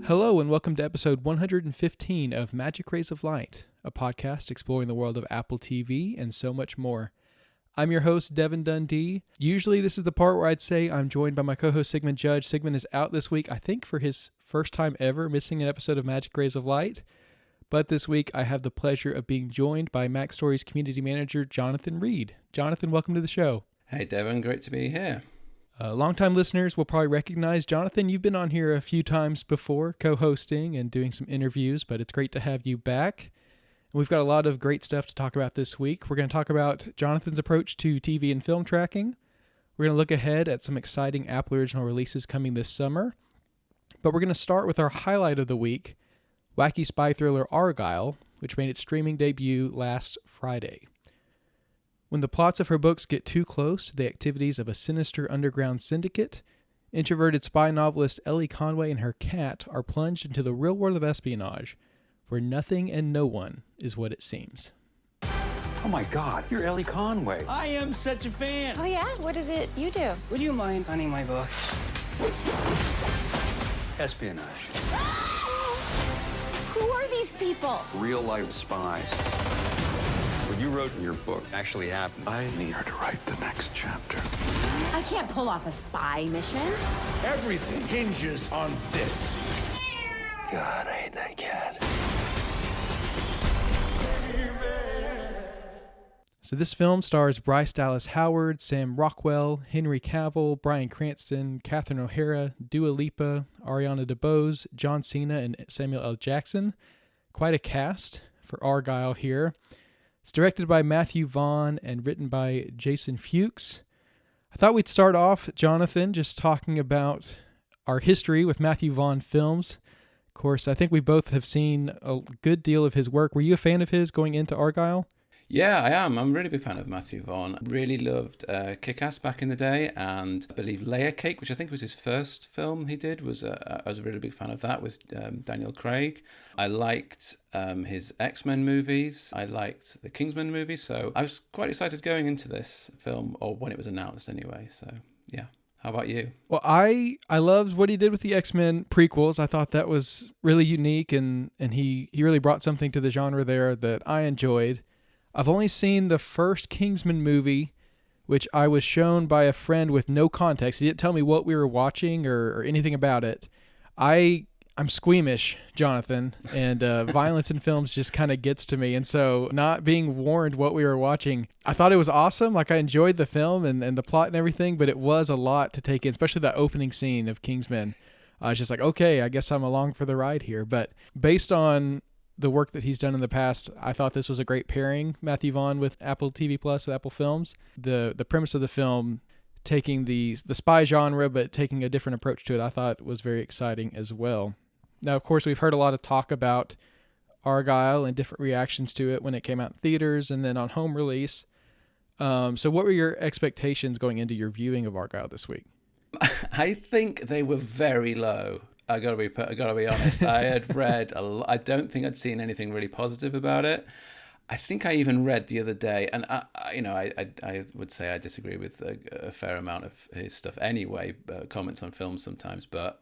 Hello and welcome to episode 115 of Magic Rays of Light, a podcast exploring the world of Apple TV and so much more. I'm your host, Devon Dundee. Usually this is the part where I'd say I'm joined by my co-host, Sigmund Judge. Sigmund is out this week, I think for his first time ever missing an episode of Magic Rays of Light. But this week I have the pleasure of being joined by MacStories community manager, Jonathan Reed. Jonathan, welcome to the show. Hey Devon, great to be here. Longtime listeners will probably recognize Jonathan. You've been on here a few times before, co-hosting and doing some interviews, but it's great to have you back. And we've got a lot of great stuff to talk about this week. We're going to talk about Jonathan's approach to TV and film tracking. We're going to look ahead at some exciting Apple original releases coming this summer. But we're going to start with our highlight of the week, wacky spy thriller Argylle, which made its streaming debut last Friday. When the plots of her books get too close to the activities of a sinister underground syndicate, introverted spy novelist Ellie Conway and her cat are plunged into the real world of espionage, where nothing and no one is what it seems. Oh my God, you're Ellie Conway. I am such a fan. Oh yeah? What is it you do? Would you mind signing my book? Espionage. Who are these people? Real life spies. What you wrote in your book actually happened. I need her to write the next chapter. I can't pull off a spy mission. Everything hinges on this. God, I hate that cat. So this film stars Bryce Dallas Howard, Sam Rockwell, Henry Cavill, Bryan Cranston, Catherine O'Hara, Dua Lipa, Ariana DeBose, John Cena, and Samuel L. Jackson. Quite a cast for Argylle here. It's directed by Matthew Vaughn and written by Jason Fuchs. I thought we'd start off, Jonathan, just talking about our history with Matthew Vaughn films. Of course, I think we both have seen a good deal of his work. Were you a fan of his going into Argylle? Yeah, I am. I'm a really big fan of Matthew Vaughn. Really loved Kick-Ass back in the day, and I believe Layer Cake, which I think was his first film he did, I was a really big fan of that with Daniel Craig. I liked his X-Men movies. I liked the Kingsman movies, so I was quite excited going into this film, or when it was announced anyway, so yeah. How about you? Well, I loved what he did with the X-Men prequels. I thought that was really unique, and he really brought something to the genre there that I enjoyed. I've only seen the first Kingsman movie, which I was shown by a friend with no context. He didn't tell me what we were watching or anything about it. I'm squeamish, Jonathan, and violence in films just kind of gets to me. And so not being warned what we were watching, I thought it was awesome. Like, I enjoyed the film and the plot and everything, but it was a lot to take in, especially that opening scene of Kingsman. I was just like, okay, I guess I'm along for the ride here. But based on the work that he's done in the past, I thought this was a great pairing, Matthew Vaughn with Apple TV Plus, with Apple Films. The premise of the film, taking the spy genre, but taking a different approach to it, I thought was very exciting as well. Now, of course, we've heard a lot of talk about Argylle and different reactions to it when it came out in theaters and then on home release. So what were your expectations going into your viewing of Argylle this week? I think they were very low. I gotta be honest. I had read I don't think I'd seen anything really positive about it. I think I even read the other day, and I would say I disagree with a fair amount of his stuff anyway. Comments on films sometimes, but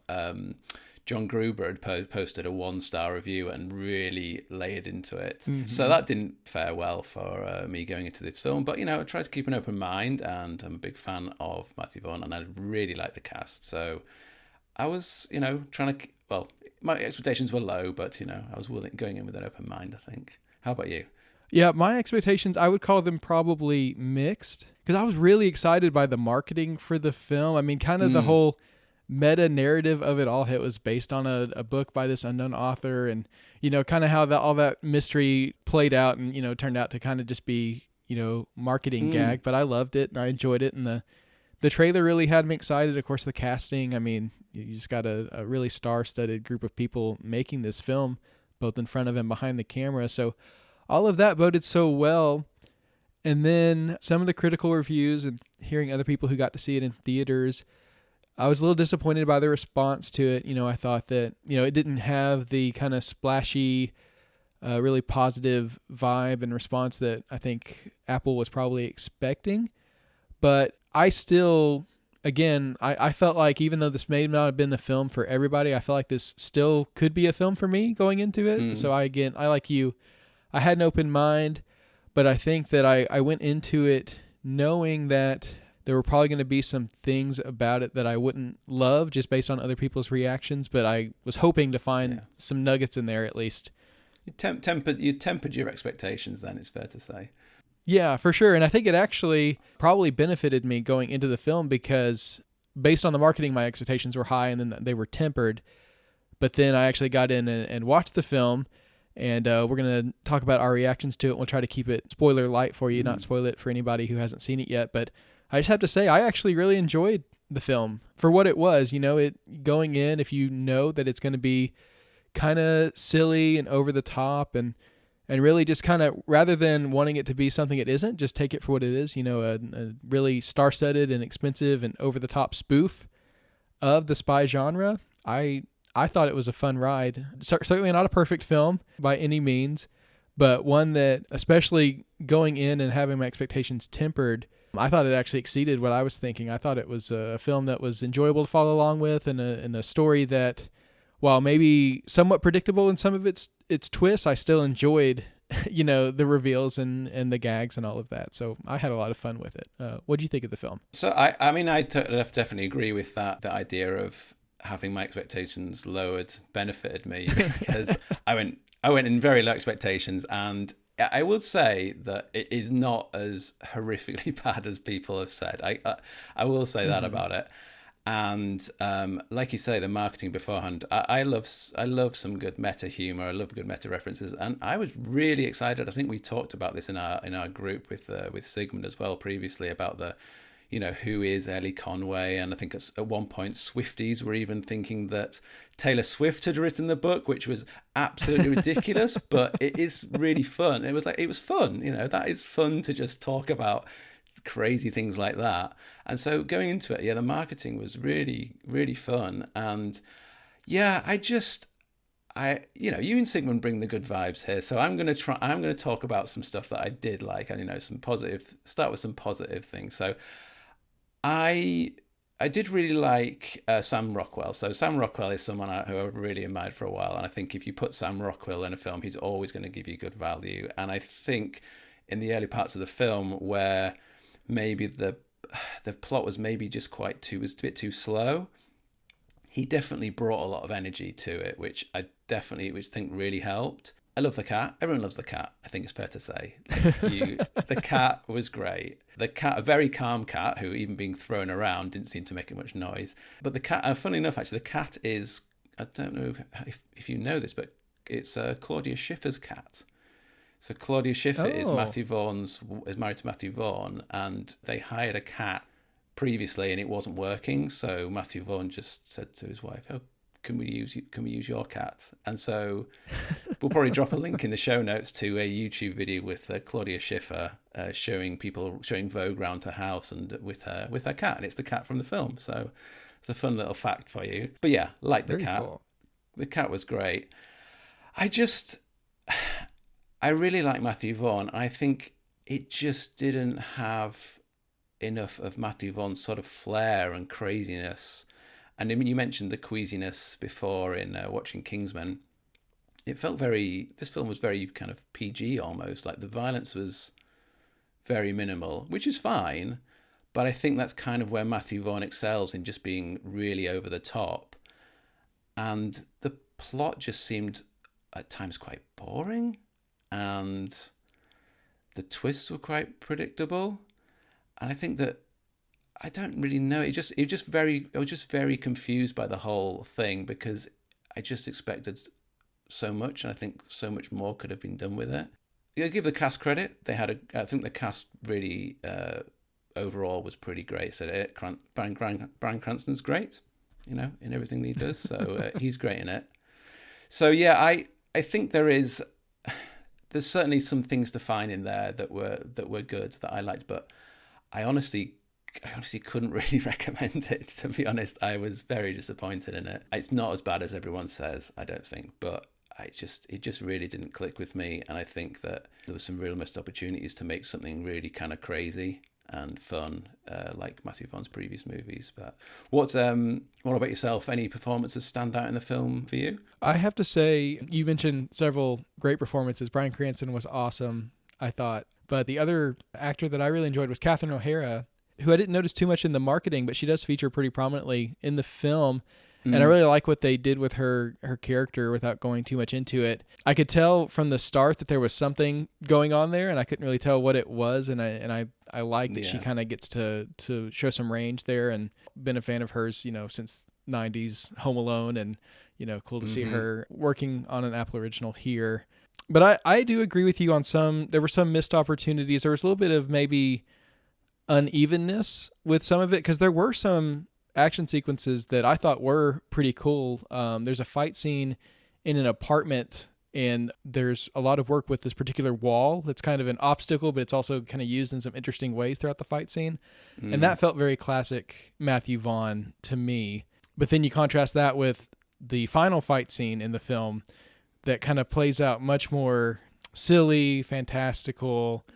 John Gruber had posted a 1-star review and really layered into it. Mm-hmm. So that didn't fare well for me going into this film. But I tried to keep an open mind, and I'm a big fan of Matthew Vaughn, and I really like the cast. So I was, trying to, my expectations were low, but, I was going in with an open mind, I think. How about you? Yeah, my expectations, I would call them probably mixed, because I was really excited by the marketing for the film. I mean, kind of the whole meta narrative of it all. It was based on a book by this unknown author, and, kind of how all that mystery played out and, turned out to kind of just be, marketing gag. But I loved it, and I enjoyed it, and the trailer really had me excited. Of course, the casting, I mean, you just got a really star-studded group of people making this film, both in front of and behind the camera. So all of that boded so well. And then some of the critical reviews and hearing other people who got to see it in theaters, I was a little disappointed by the response to it. I thought that, it didn't have the kind of splashy, really positive vibe and response that I think Apple was probably expecting. But I still again, I felt like even though this may not have been the film for everybody, I felt like this still could be a film for me going into it. So I like you, I had an open mind, but I think that I went into it knowing that there were probably going to be some things about it that I wouldn't love just based on other people's reactions, but I was hoping to find some nuggets in there at least. You tempered your expectations then, it's fair to say. Yeah, for sure. And I think it actually probably benefited me going into the film because based on the marketing, my expectations were high and then they were tempered. But then I actually got in and watched the film, and we're going to talk about our reactions to it. We'll try to keep it spoiler light for you, not spoil it for anybody who hasn't seen it yet. But I just have to say, I actually really enjoyed the film for what it was. You know, it going in, if you know that it's going to be kind of silly and over the top and really just kind of, rather than wanting it to be something it isn't, just take it for what it is, you know, a really star-studded and expensive and over-the-top spoof of the spy genre. I thought it was a fun ride. Certainly not a perfect film by any means, but one that, especially going in and having my expectations tempered, I thought it actually exceeded what I was thinking. I thought it was a film that was enjoyable to follow along with, and a story that, while maybe somewhat predictable in some of its twists, I still enjoyed, you know, the reveals and the gags and all of that. So I had a lot of fun with it. What do you think of the film? So I mean, I definitely agree with that. The idea of having my expectations lowered benefited me because I went in very low expectations, and I would say that it is not as horrifically bad as people have said. I will say that about it. And like you say, the marketing beforehand, I love some good meta humor. I love good meta references, and I was really excited. I think we talked about this in our group with Sigmund as well previously about the, you know, who is Ellie Conway, and I think at one point Swifties were even thinking that Taylor Swift had written the book, which was absolutely ridiculous, but it is really fun. It was fun, you know, that is fun to just talk about crazy things like that. And so going into it, the marketing was really, really fun. And you know, you and Sigmund bring the good vibes here. So I'm going to talk about some stuff that I did like, and, you know, start with some positive things. So I did really like Sam Rockwell. So Sam Rockwell is someone who I've really admired for a while. And I think if you put Sam Rockwell in a film, he's always going to give you good value. And I think in the early parts of the film where maybe the plot was maybe just a bit too slow, he definitely brought a lot of energy to it, which think really helped. I love the cat. Everyone loves the cat, I think it's fair to say. The cat was great. The cat, a very calm cat, who even being thrown around didn't seem to make much noise. But the cat, funnily enough, actually, the cat is, I don't know if you know this, but it's Claudia Schiffer's cat. So Claudia Schiffer is married to Matthew Vaughn, and they hired a cat previously and it wasn't working. So Matthew Vaughn just said to his wife, "Oh, can we use your cat?" And so we'll probably drop a link in the show notes to a YouTube video with Claudia Schiffer showing Vogue around her house and with her cat, and it's the cat from the film. So it's a fun little fact for you. But yeah, like the cat. Cool. The cat was great. I really like Matthew Vaughn. I think it just didn't have enough of Matthew Vaughn's sort of flair and craziness. And I mean, you mentioned the queasiness before in watching Kingsman. This film was very kind of PG almost. Like the violence was very minimal, which is fine. But I think that's kind of where Matthew Vaughn excels, in just being really over the top. And the plot just seemed at times quite boring. And the twists were quite predictable, and I think that I don't really know. I was just very confused by the whole thing, because I just expected so much, and I think so much more could have been done with it. I give the cast credit. I think the cast really overall was pretty great. So Bryan Cranston's great, you know, in everything that he does. So he's great in it. So yeah, I think there's certainly some things to find in there that were good, that I liked, but I honestly couldn't really recommend it, to be honest. I was very disappointed in it. It's not as bad as everyone says, I don't think, but it just really didn't click with me, and I think that there was some real missed opportunities to make something really kind of crazy. and fun, like Matthew Vaughn's previous movies. But what about yourself? Any performances stand out in the film for you? I have to say, you mentioned several great performances. Bryan Cranston was awesome, I thought. But the other actor that I really enjoyed was Catherine O'Hara, who I didn't notice too much in the marketing, but she does feature pretty prominently in the film. And I really like what they did with her character without going too much into it. I could tell from the start that there was something going on there, and I couldn't really tell what it was. And I like that she kind of gets to show some range there, and been a fan of hers, since 90s Home Alone, and, cool to see her working on an Apple original here. But I do agree with you on there were some missed opportunities. There was a little bit of maybe unevenness with some of it, because there were some action sequences that I thought were pretty cool. There's a fight scene in an apartment, and there's a lot of work with this particular wall that's kind of an obstacle, but it's also kind of used in some interesting ways throughout the fight scene. And that felt very classic Matthew Vaughn to me. But then you contrast that with the final fight scene in the film that kind of plays out much more silly, fantastical.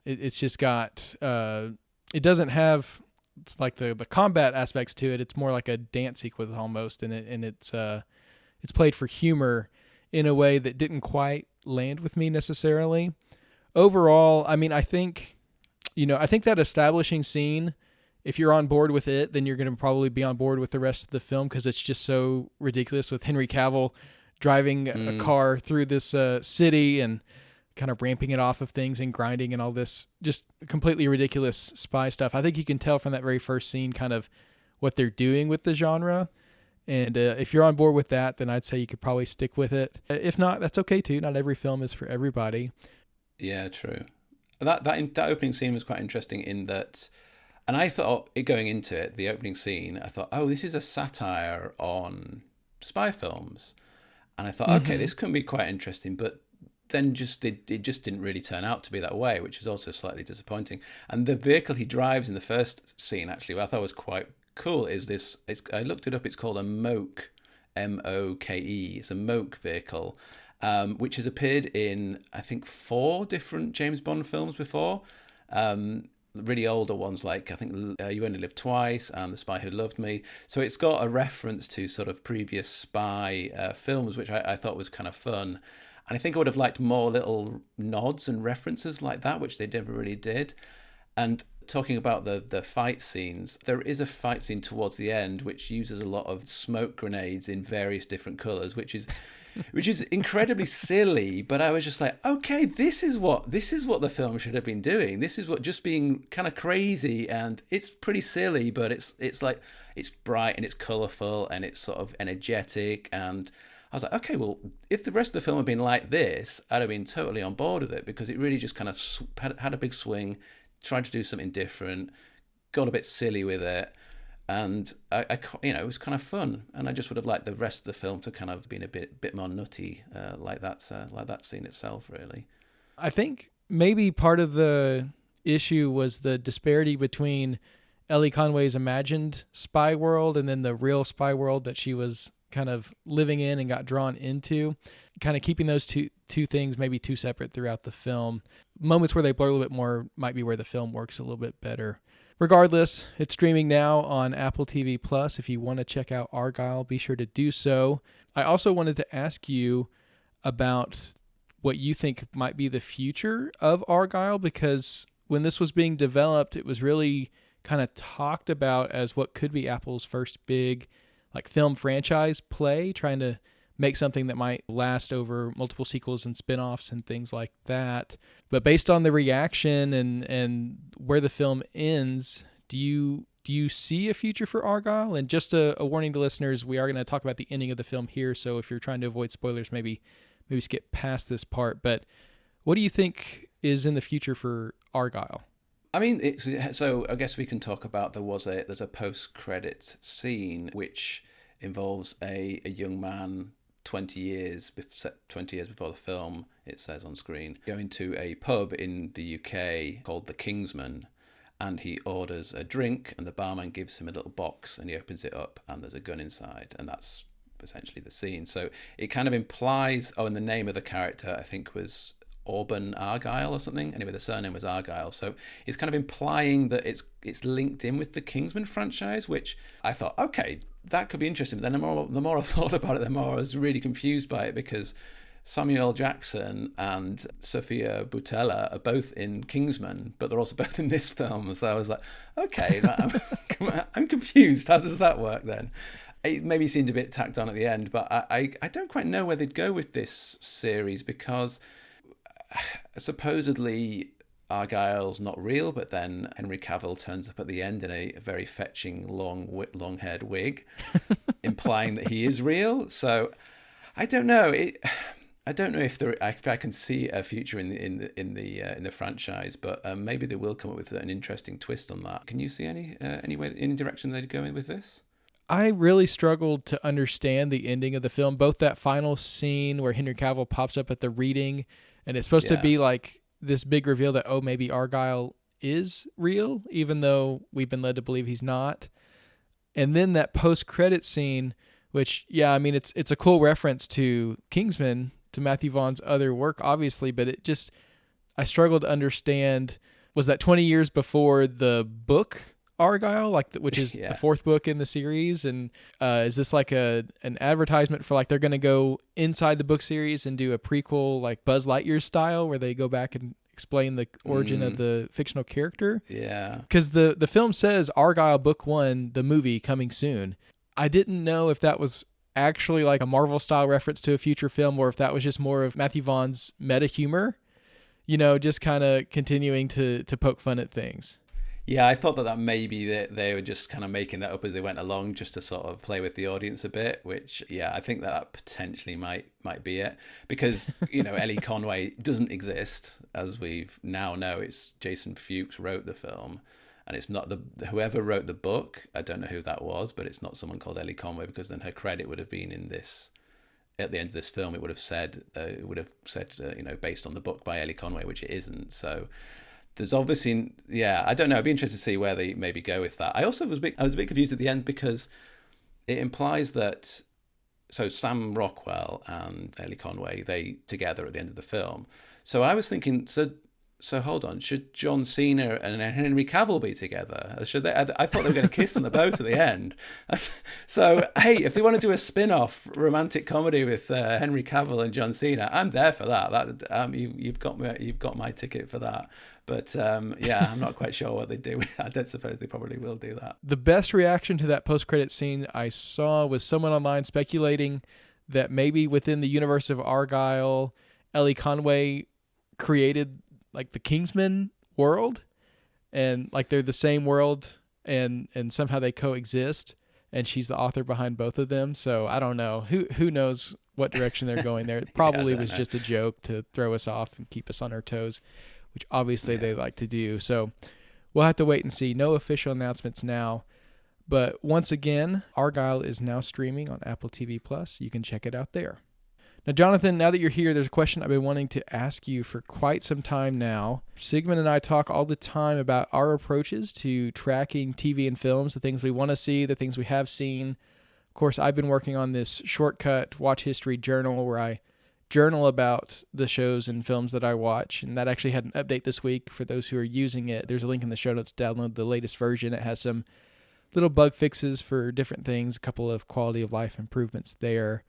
It's just got, it doesn't have, it's like the combat aspects to it. It's more like a dance sequence almost, and it's played for humor in a way that didn't quite land with me necessarily. Overall, I mean, I think that establishing scene, if you're on board with it, then you're going to probably be on board with the rest of the film, because it's just so ridiculous with Henry Cavill driving a car through this city and kind of ramping it off of things and grinding and all this just completely ridiculous spy stuff. I think you can tell from that very first scene kind of what they're doing with the genre. And if you're on board with that, then I'd say you could probably stick with it. If not, that's okay too. Not every film is for everybody. Yeah, true. That opening scene was quite interesting in that, and I thought, going into it, the opening scene, I thought, oh, this is a satire on spy films. And I thought, okay, this can be quite interesting, but then it just didn't really turn out to be that way, which is also slightly disappointing. And the vehicle he drives in the first scene, actually, what I thought was quite cool, is this. I looked it up. It's called a Moke, M-O-K-E. It's a Moke vehicle, which has appeared in, I think, 4 different James Bond films before. Really older ones, like I think You Only Live Twice and The Spy Who Loved Me. So it's got a reference to sort of previous spy films, which I thought was kind of fun. And I think I would have liked more little nods and references like that, which they never really did. And talking about the fight scenes, there is a fight scene towards the end which uses a lot of smoke grenades in various different colours, which is incredibly silly. But I was just like, okay, this is what the film should have been doing. This is what, just being kind of crazy, and it's pretty silly, but it's like, it's bright and it's colourful and it's sort of energetic. And I was like, okay, well, if the rest of the film had been like this, I'd have been totally on board with it, because it really just kind of had a big swing, tried to do something different, got a bit silly with it, and it was kind of fun. And I just would have liked the rest of the film to kind of been a bit more nutty, like that scene itself, really. I think maybe part of the issue was the disparity between Ellie Conway's imagined spy world and then the real spy world that she was kind of living in and got drawn into, kind of keeping those two things maybe too separate throughout the film. Moments where they blur a little bit more might be where the film works a little bit better. Regardless, it's streaming now on Apple TV Plus. If you want to check out Argylle, be sure to do so. I also wanted to ask you about what you think might be the future of Argylle, because when this was being developed, it was really kind of talked about as what could be Apple's first big film franchise play, trying to make something that might last over multiple sequels and spin-offs and things like that. But based on the reaction and where the film ends, do you see a future for Argylle? And just a warning to listeners, we are going to talk about the ending of the film here, so if you're trying to avoid spoilers, maybe skip past this part. But what do you think is in the future for Argylle? I mean, so I guess we can talk about there's a post-credits scene which involves a young man 20 years before the film, it says on screen, going to a pub in the UK called the Kingsman, and he orders a drink, and the barman gives him a little box, and he opens it up, and there's a gun inside, and that's essentially the scene. So it kind of implies, and the name of the character, I think, was Auburn Argylle or something. Anyway, the surname was Argylle. So it's kind of implying that it's linked in with the Kingsman franchise, which I thought, okay, that could be interesting. But then the more I thought about it, the more I was really confused by it, because Samuel Jackson and Sofia Boutella are both in Kingsman, but they're also both in this film. So I was like, okay, I'm confused. How does that work then? It maybe seemed a bit tacked on at the end, but I don't quite know where they'd go with this series, because supposedly Argyle's not real, but then Henry Cavill turns up at the end in a very fetching long-haired wig, implying that he is real. So I don't know. I don't know if I can see a future in the franchise, but maybe they will come up with an interesting twist on that. Can you see any direction they'd go in with this? I really struggled to understand the ending of the film, both that final scene where Henry Cavill pops up at the reading, and it's supposed to be like this big reveal that, oh, maybe Argylle is real, even though we've been led to believe he's not. And then that post-credit scene, which, yeah, I mean, it's a cool reference to Kingsman, to Matthew Vaughn's other work, obviously, but I struggled to understand, was that 20 years before the book Argylle, which is the fourth book in the series, and is this like an advertisement for they're going to go inside the book series and do a prequel like Buzz Lightyear style, where they go back and explain the origin of the fictional character? Yeah, because the film says Argylle Book 1, the movie, coming soon. I didn't know if that was actually like a Marvel style reference to a future film, or if that was just more of Matthew Vaughn's meta humor, just kind of continuing to poke fun at things. Yeah, I thought that maybe they were just kind of making that up as they went along, just to sort of play with the audience a bit, which, yeah, I think that potentially might be it. Because, Ellie Conway doesn't exist, as we now know. It's Jason Fuchs wrote the film, and it's not whoever wrote the book. I don't know who that was, but it's not someone called Ellie Conway, because then her credit would have been in this. At the end of this film, it would have said, based on the book by Ellie Conway, which it isn't. So there's obviously, I don't know. I'd be interested to see where they maybe go with that. I also was a bit confused at the end, because it implies that, so Sam Rockwell and Ellie Conway, they together at the end of the film. So I was thinking, so hold on, should John Cena and Henry Cavill be together? Should they? I thought they were going to kiss on the boat at the end. So hey, if they want to do a spin-off romantic comedy with Henry Cavill and John Cena, I'm there for that. You've got my ticket for that. But I'm not quite sure what they do. I don't suppose they probably will do that. The best reaction to that post-credit scene I saw was someone online speculating that maybe within the universe of Argylle, Ellie Conway created like the Kingsman world, and like they're the same world, and somehow they coexist, and she's the author behind both of them. So I don't know. Who knows what direction they're going there. It probably was just a joke to throw us off and keep us on our toes, which obviously they like to do. So we'll have to wait and see. No official announcements now. But once again, Argylle is now streaming on Apple TV+. You can check it out there. Now, Jonathan, now that you're here, there's a question I've been wanting to ask you for quite some time now. Sigmund and I talk all the time about our approaches to tracking TV and films, the things we want to see, the things we have seen. Of course, I've been working on this shortcut watch history journal where I journal about the shows and films that I watch, and that actually had an update this week for those who are using it. There's a link in the show notes to download the latest version. It has some little bug fixes for different things, a couple of quality of life improvements there.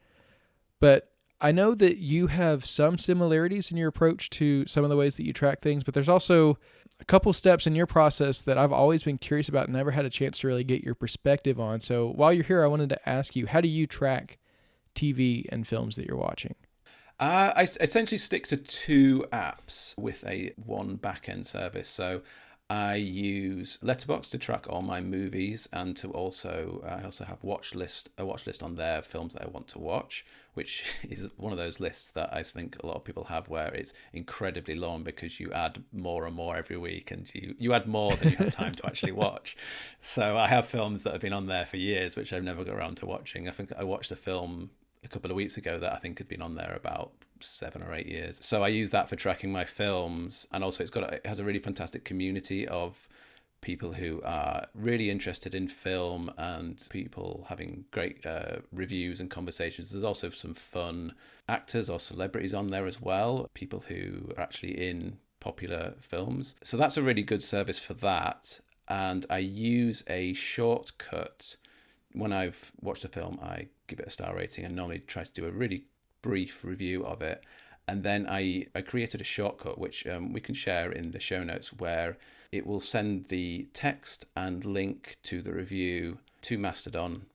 But I know that you have some similarities in your approach to some of the ways that you track things, but there's also a couple steps in your process that I've always been curious about and never had a chance to really get your perspective on. So while you're here, I wanted to ask you, how do you track TV and films that you're watching? I essentially stick to two apps with one back-end service. So I use Letterboxd to track all my movies, and I also have a watch list on there, films that I want to watch, which is one of those lists that I think a lot of people have, where it's incredibly long because you add more and more every week, and you add more than you have time to actually watch. So I have films that have been on there for years, which I've never got around to watching. I think I watched a film a couple of weeks ago that I think had been on there about 7 or 8 years. So I use that for tracking my films, and also it has a really fantastic community of people who are really interested in film and people having great reviews and conversations. There's also some fun actors or celebrities on there as well, people who are actually in popular films. So that's a really good service for that. And I use a shortcut. When I've watched a film, I give it a star rating and normally try to do a really brief review of it. And then I created a shortcut, which we can share in the show notes, where it will send the text and link to the review to Mastodon,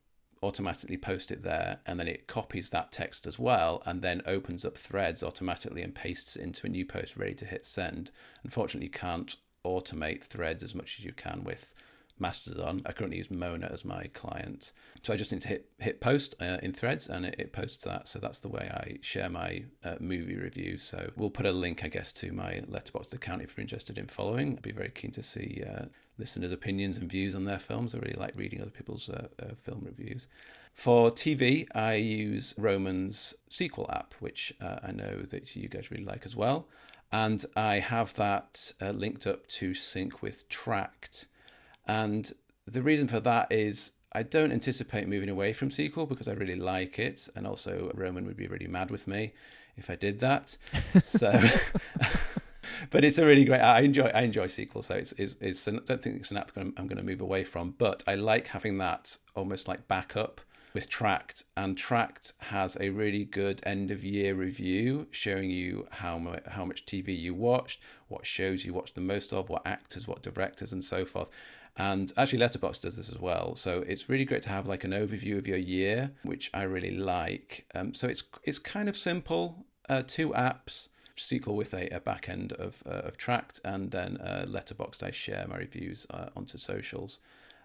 automatically post it there, and then it copies that text as well, and then opens up Threads automatically and pastes it into a new post ready to hit send. Unfortunately, you can't automate Threads as much as you can with Mastodon. I currently use Mona as my client, so I just need to hit post in Threads, and it posts that. So that's the way I share my movie review. So we'll put a link, I guess, to my Letterboxd account if you're interested in following. I'd be very keen to see listeners' opinions and views on their films. I really like reading other people's film reviews. For TV, I use Roman's sequel app, which I know that you guys really like as well. And I have that linked up to sync with Tracked. And the reason for that is I don't anticipate moving away from sequel because I really like it. And also Roman would be really mad with me if I did that. So, but it's a really great, I enjoy sequel. So I don't think it's an app I'm going to move away from, but I like having that almost like backup with Tracked. And Tracked has a really good end of year review showing you how much TV you watched, what shows you watched the most of, what actors, what directors, and so forth. And actually Letterboxd does this as well. So it's really great to have like an overview of your year, which I really like. So it's kind of simple. 2 apps, sequel with a back end of Tracked, and then Letterboxd. I share my reviews onto socials,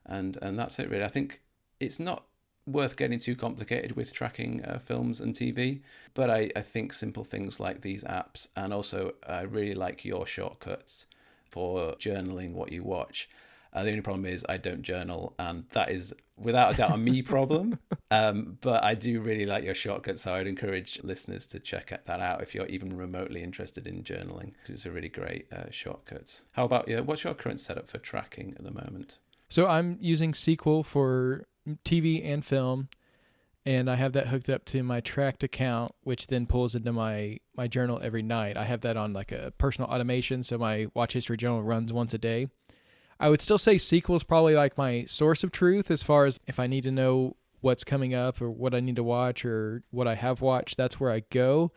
and that's it really. I think it's not worth getting too complicated with tracking films and TV, but I think simple things like these apps, and also I really like your shortcuts for journaling what you watch. The only problem is I don't journal, and that is without a doubt a me problem. But I do really like your shortcuts, so I'd encourage listeners to check that out if you're even remotely interested in journaling, because it's a really great shortcut. How about you? What's your current setup for tracking at the moment? So I'm using Sequel for TV and film, and I have that hooked up to my Tracked account, which then pulls into my journal every night. I have that on like a personal automation, so my watch history journal runs once a day. I would still say Sequel is probably like my source of truth as far as if I need to know what's coming up or what I need to watch or what I have watched, that's where I go.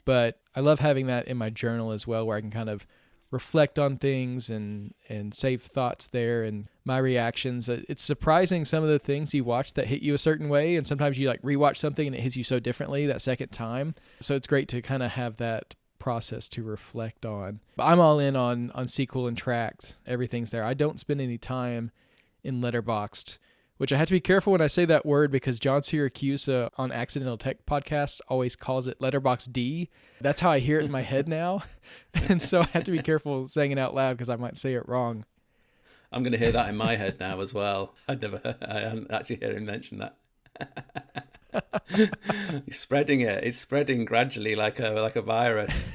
But I love having that in my journal as well, where I can kind of reflect on things and save thoughts there and my reactions. It's surprising some of the things you watch that hit you a certain way, and sometimes you like rewatch something and it hits you so differently that second time. So it's great to kind of have that process to reflect on. But I'm all in on Sequel and Tracked. Everything's there. I don't spend any time in Letterboxd, which I have to be careful when I say that word because John Syracuse on Accidental Tech Podcast always calls it Letterboxd D. That's how I hear it in my head now. And so I have to be careful saying it out loud because I might say it wrong. I'm going to hear that in my head now as well. I hadn't actually heard him mention that. He's spreading it. It's spreading gradually like a virus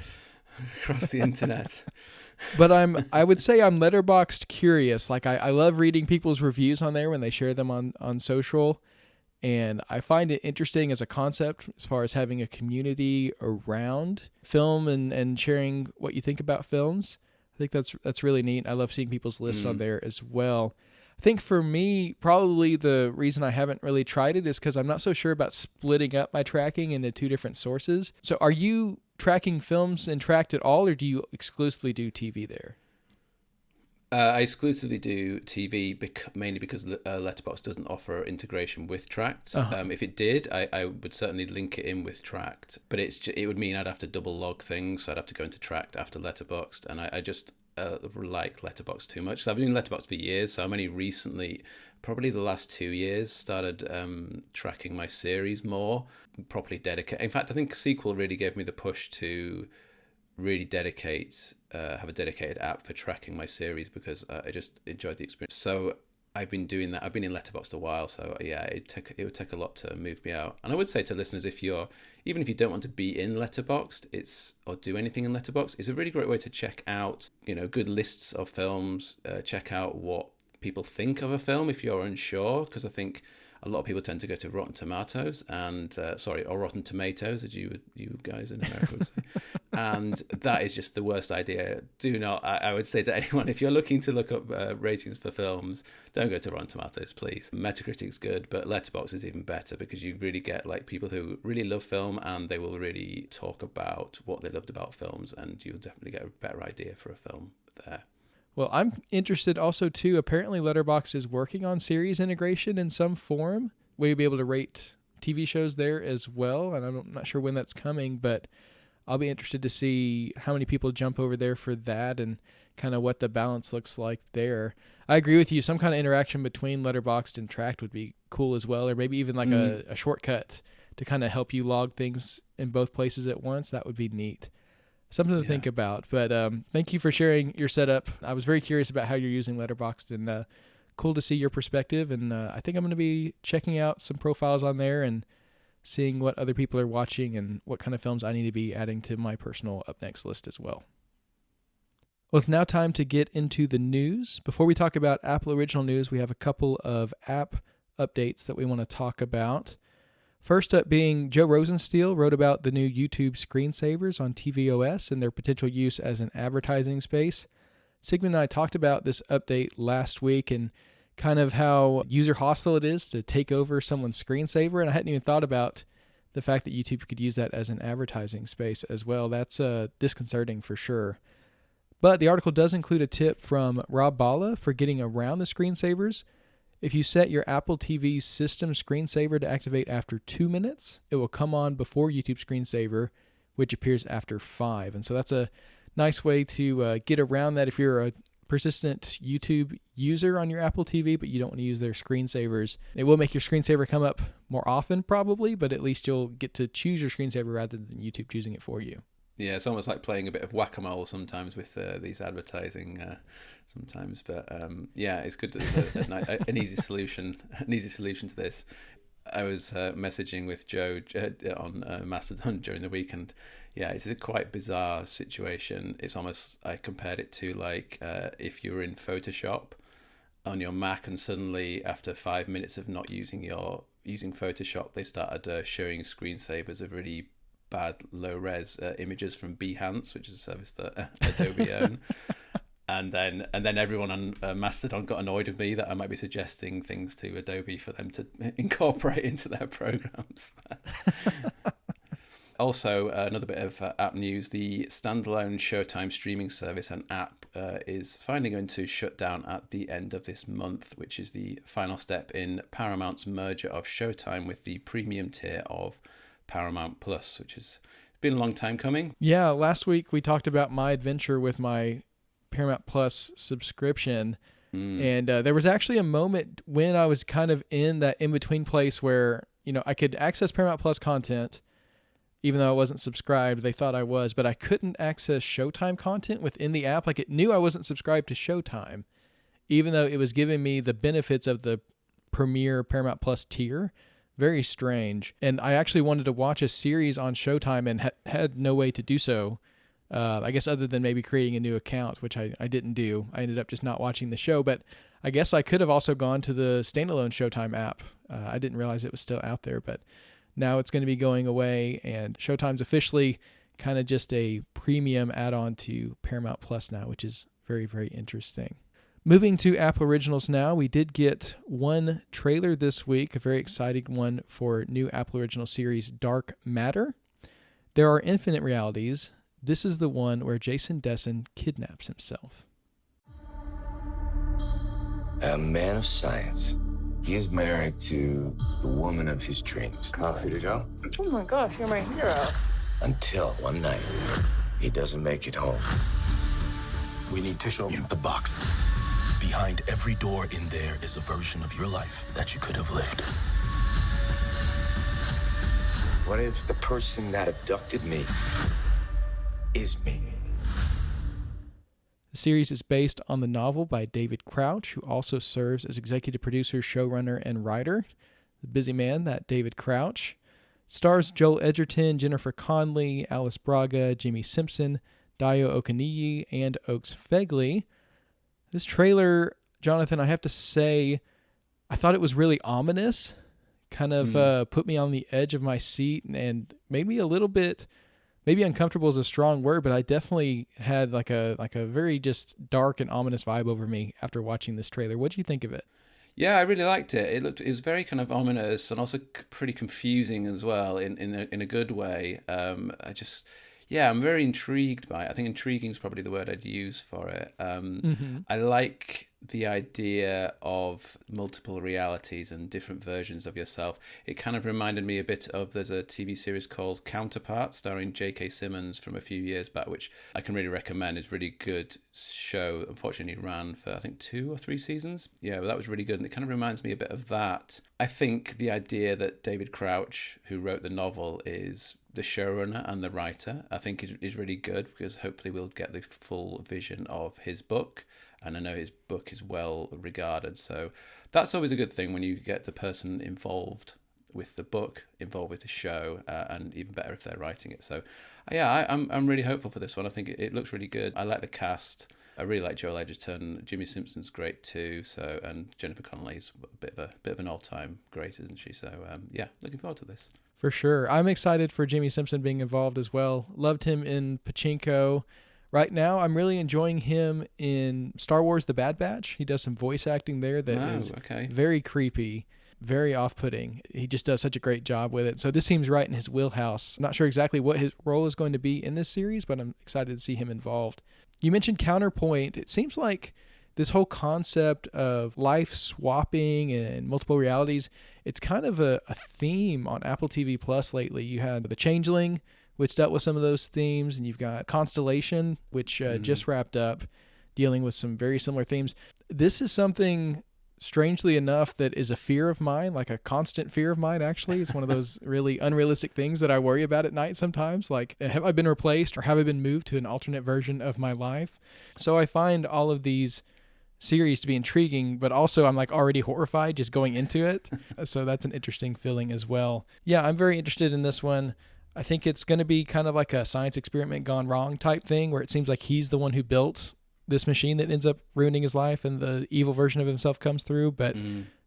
across the internet. But I would say I'm Letterboxd curious. Like I love reading people's reviews on there when they share them on social. And I find it interesting as a concept as far as having a community around film and sharing what you think about films. I think that's really neat. I love seeing people's lists on there as well. I think for me, probably the reason I haven't really tried it is because I'm not so sure about splitting up my tracking into 2 different sources. So are you tracking films and Tracked at all, or do you exclusively do TV there? I exclusively do TV mainly because Letterboxd doesn't offer integration with Tracked. If it did, I would certainly link it in with Tracked, but it would mean I'd have to double log things. So I'd have to go into Tracked after Letterboxd, and I just like Letterboxd too much. So I've been in Letterboxd for years, so I'm only recently, probably the last 2 years, started tracking my series more, properly dedicate. In fact, I think Sequel really gave me the push to really have a dedicated app for tracking my series because I just enjoyed the experience. So I've been doing that. I've been in Letterboxd a while, so yeah, it would take a lot to move me out. And I would say to listeners, even if you don't want to be in Letterboxd, or do anything in Letterboxd, it's a really great way to check out, good lists of films. Check out what people think of a film if you're unsure, because I think a lot of people tend to go to Rotten Tomatoes or Rotten Tomatoes, as you guys in America would say. And that is just the worst idea. Do not, I would say to anyone, if you're looking to look up ratings for films, don't go to Rotten Tomatoes, please. Metacritic's good, but Letterboxd is even better, because you really get like people who really love film, and they will really talk about what they loved about films, and you'll definitely get a better idea for a film there. Well, I'm interested also, too. Apparently, Letterboxd is working on series integration in some form. We'll be able to rate TV shows there as well, and I'm not sure when that's coming, but I'll be interested to see how many people jump over there for that and kind of what the balance looks like there. I agree with you. Some kind of interaction between Letterboxd and Tracked would be cool as well, or maybe even like a shortcut to kind of help you log things in both places at once. That would be neat. Something to think about. But thank you for sharing your setup. I was very curious about how you're using Letterboxd, and cool to see your perspective. And I think I'm going to be checking out some profiles on there and seeing what other people are watching and what kind of films I need to be adding to my personal Up Next list as well. Well, it's now time to get into the news. Before we talk about Apple Original News, we have a couple of app updates that we want to talk about. First up being Joe Rosensteel wrote about the new YouTube screensavers on tvOS and their potential use as an advertising space. Sigmund and I talked about this update last week and kind of how user hostile it is to take over someone's screensaver, and I hadn't even thought about the fact that YouTube could use that as an advertising space as well. That's disconcerting for sure. But the article does include a tip from Rob Balla for getting around the screensavers. If you set your Apple TV system screensaver to activate after 2 minutes, it will come on before YouTube screensaver, which appears after 5. And so that's a nice way to get around that if you're a persistent YouTube user on your Apple TV, but you don't want to use their screensavers. It will make your screensaver come up more often probably, but at least you'll get to choose your screensaver rather than YouTube choosing it for you. Yeah, it's almost like playing a bit of whack-a-mole sometimes with these advertising sometimes. But yeah, it's good that there's an easy solution to this. I was messaging with Joe on Mastodon during the week, and yeah, it's a quite bizarre situation. It's almost, I compared it to like if you were in Photoshop on your Mac, and suddenly after 5 minutes of not using Photoshop, they started showing screensavers of really bad low-res images from Behance, which is a service that Adobe own. And then everyone on Mastodon got annoyed with me that I might be suggesting things to Adobe for them to incorporate into their programs. Also, another bit of app news: the standalone Showtime streaming service and app is finally going to shut down at the end of this month, which is the final step in Paramount's merger of Showtime with the premium tier of Paramount Plus, which has been a long time coming. Yeah, last week we talked about my adventure with my Paramount Plus subscription, and there was actually a moment when I was kind of in that in-between place where, I could access Paramount Plus content even though I wasn't subscribed. They thought I was, but I couldn't access Showtime content within the app. Like, it knew I wasn't subscribed to Showtime, even though it was giving me the benefits of the premier Paramount Plus tier. Very strange. And I actually wanted to watch a series on Showtime and had no way to do so. I guess other than maybe creating a new account, which I didn't do. I ended up just not watching the show, but I guess I could have also gone to the standalone Showtime app. I didn't realize it was still out there, but now it's going to be going away, and Showtime's officially kind of just a premium add-on to Paramount Plus now, which is very, very interesting. Moving to Apple Originals now, we did get one trailer this week, a very exciting one for new Apple Original series Dark Matter. There are infinite realities. This is the one where Jason Dessen kidnaps himself. A man of science. He is married to the woman of his dreams. Coffee to go? Oh my gosh, you're my hero. Until one night, he doesn't make it home. We need to show you the box. Behind every door in there is a version of your life that you could have lived. What if the person that abducted me is me? The series is based on the novel by David Crouch, who also serves as executive producer, showrunner, and writer. The busy man, that David Crouch. Stars Joel Edgerton, Jennifer Connelly, Alice Braga, Jimmy Simpson, Dio Okaniyi, and Oaks Fegley. This trailer, Jonathan, I have to say, I thought it was really ominous. Kind of put me on the edge of my seat and made me a little bit, maybe uncomfortable is a strong word, but I definitely had like a very just dark and ominous vibe over me after watching this trailer. What do you think of it? Yeah, I really liked it. It was very kind of ominous and also pretty confusing as well in a good way. I'm very intrigued by it. I think intriguing is probably the word I'd use for it. I like the idea of multiple realities and different versions of yourself. It kind of reminded me a bit of, there's a TV series called Counterpart starring J.K. Simmons from a few years back, which I can really recommend. It's a really good show. Unfortunately, it ran for, I think, 2 or 3 seasons. Yeah, but that was really good. And it kind of reminds me a bit of that. I think the idea that David Crouch, who wrote the novel, is the showrunner and the writer, I think is really good, because hopefully we'll get the full vision of his book. And I know his book is well regarded. So that's always a good thing when you get the person involved with the book, involved with the show, and even better if they're writing it. So yeah, I'm really hopeful for this one. I think it looks really good. I like the cast. I really like Joel Edgerton. Jimmy Simpson's great too. So, and Jennifer Connelly's a bit of an all-time great, isn't she? So yeah, looking forward to this. For sure. I'm excited for Jimmy Simpson being involved as well. Loved him in Pachinko. Right now, I'm really enjoying him in Star Wars The Bad Batch. He does some voice acting there that is very creepy, very off-putting. He just does such a great job with it. So this seems right in his wheelhouse. I'm not sure exactly what his role is going to be in this series, but I'm excited to see him involved. You mentioned Counterpoint. It seems like this whole concept of life swapping and multiple realities, it's kind of a theme on Apple TV Plus lately. You had The Changeling, which dealt with some of those themes, and you've got Constellation, which just wrapped up, dealing with some very similar themes. This is something, strangely enough, that is a fear of mine, like a constant fear of mine, actually. It's one of those really unrealistic things that I worry about at night sometimes, like, have I been replaced or have I been moved to an alternate version of my life? So I find all of these series to be intriguing, but also I'm like already horrified just going into it. So that's an interesting feeling as well. Yeah, I'm very interested in this one. I think it's going to be kind of like a science experiment gone wrong type thing, where it seems like he's the one who built this machine that ends up ruining his life and the evil version of himself comes through. But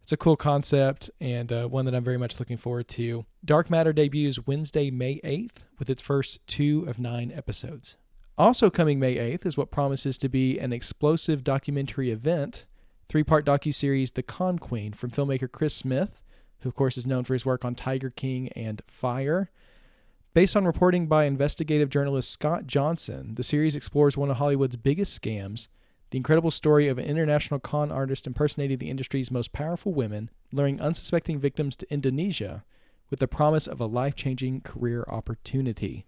it's a cool concept, and one that I'm very much looking forward to. Dark Matter debuts Wednesday, May 8th with its first 2 of 9 episodes. Also coming May 8th is what promises to be an explosive documentary event, 3-part docuseries The Con Queen from filmmaker Chris Smith, who of course is known for his work on Tiger King and Fire. Based on reporting by investigative journalist Scott Johnson, the series explores one of Hollywood's biggest scams, the incredible story of an international con artist impersonating the industry's most powerful women, luring unsuspecting victims to Indonesia with the promise of a life-changing career opportunity.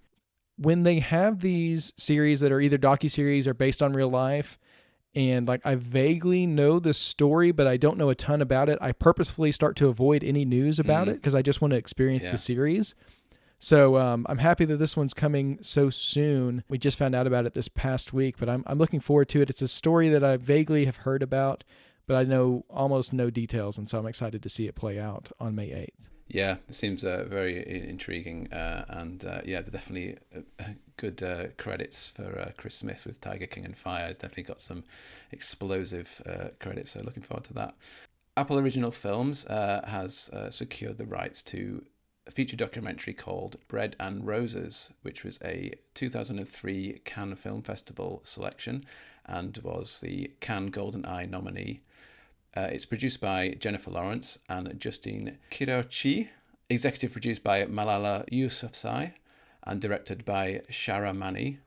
When they have these series that are either docuseries or based on real life, and like I vaguely know the story, but I don't know a ton about it, I purposefully start to avoid any news about it because I just want to experience the series. So I'm happy that this one's coming so soon. We just found out about it this past week, but I'm looking forward to it. It's a story that I vaguely have heard about, but I know almost no details, and so I'm excited to see it play out on May 8th. Yeah, it seems very intriguing, and yeah, definitely good credits for Chris Smith with Tiger King and Fire. He's definitely got some explosive credits, so looking forward to that. Apple Original Films has secured the rights to a feature documentary called Bread and Roses, which was a 2003 Cannes Film Festival selection and was the Cannes Golden Eye nominee. It's produced by Jennifer Lawrence and Justine Kirochi, executive produced by Malala Yousafzai, and directed by Shara Mani.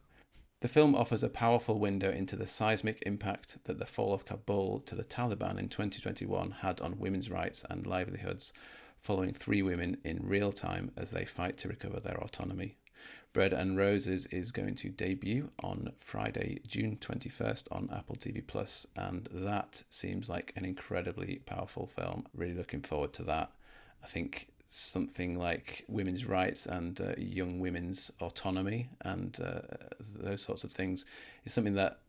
The film offers a powerful window into the seismic impact that the fall of Kabul to the Taliban in 2021 had on women's rights and livelihoods, following 3 women in real time as they fight to recover their autonomy. Bread and Roses is going to debut on Friday, June 21st on Apple TV Plus, and that seems like an incredibly powerful film. Really looking forward to that. I think something like women's rights and young women's autonomy and those sorts of things is something that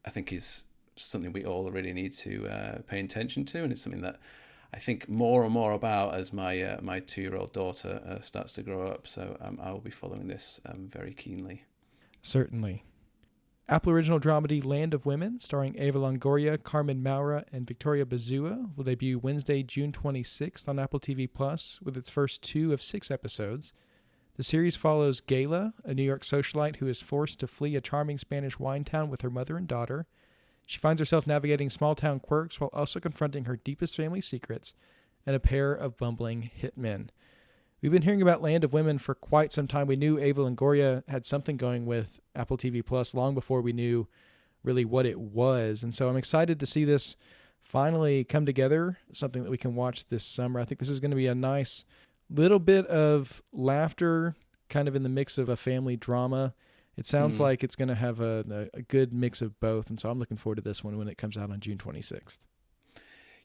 I think is something we all really need to pay attention to, and it's something that I think more and more about as my my 2-year-old daughter starts to grow up. So I will be following this very keenly. Certainly. Apple original dramedy Land of Women, starring Eva Longoria, Carmen Maura, and Victoria Bazua, will debut Wednesday, June 26th on Apple TV Plus with its first 2 of 6 episodes. The series follows Gayla, a New York socialite who is forced to flee a charming Spanish wine town with her mother and daughter. She finds herself navigating small-town quirks while also confronting her deepest family secrets and a pair of bumbling hitmen. We've been hearing about Land of Women for quite some time. We knew Ava Longoria had something going with Apple TV Plus long before we knew really what it was. And so I'm excited to see this finally come together, something that we can watch this summer. I think this is going to be a nice little bit of laughter, kind of in the mix of a family drama. It sounds like it's going to have a good mix of both. And so I'm looking forward to this one when it comes out on June 26th.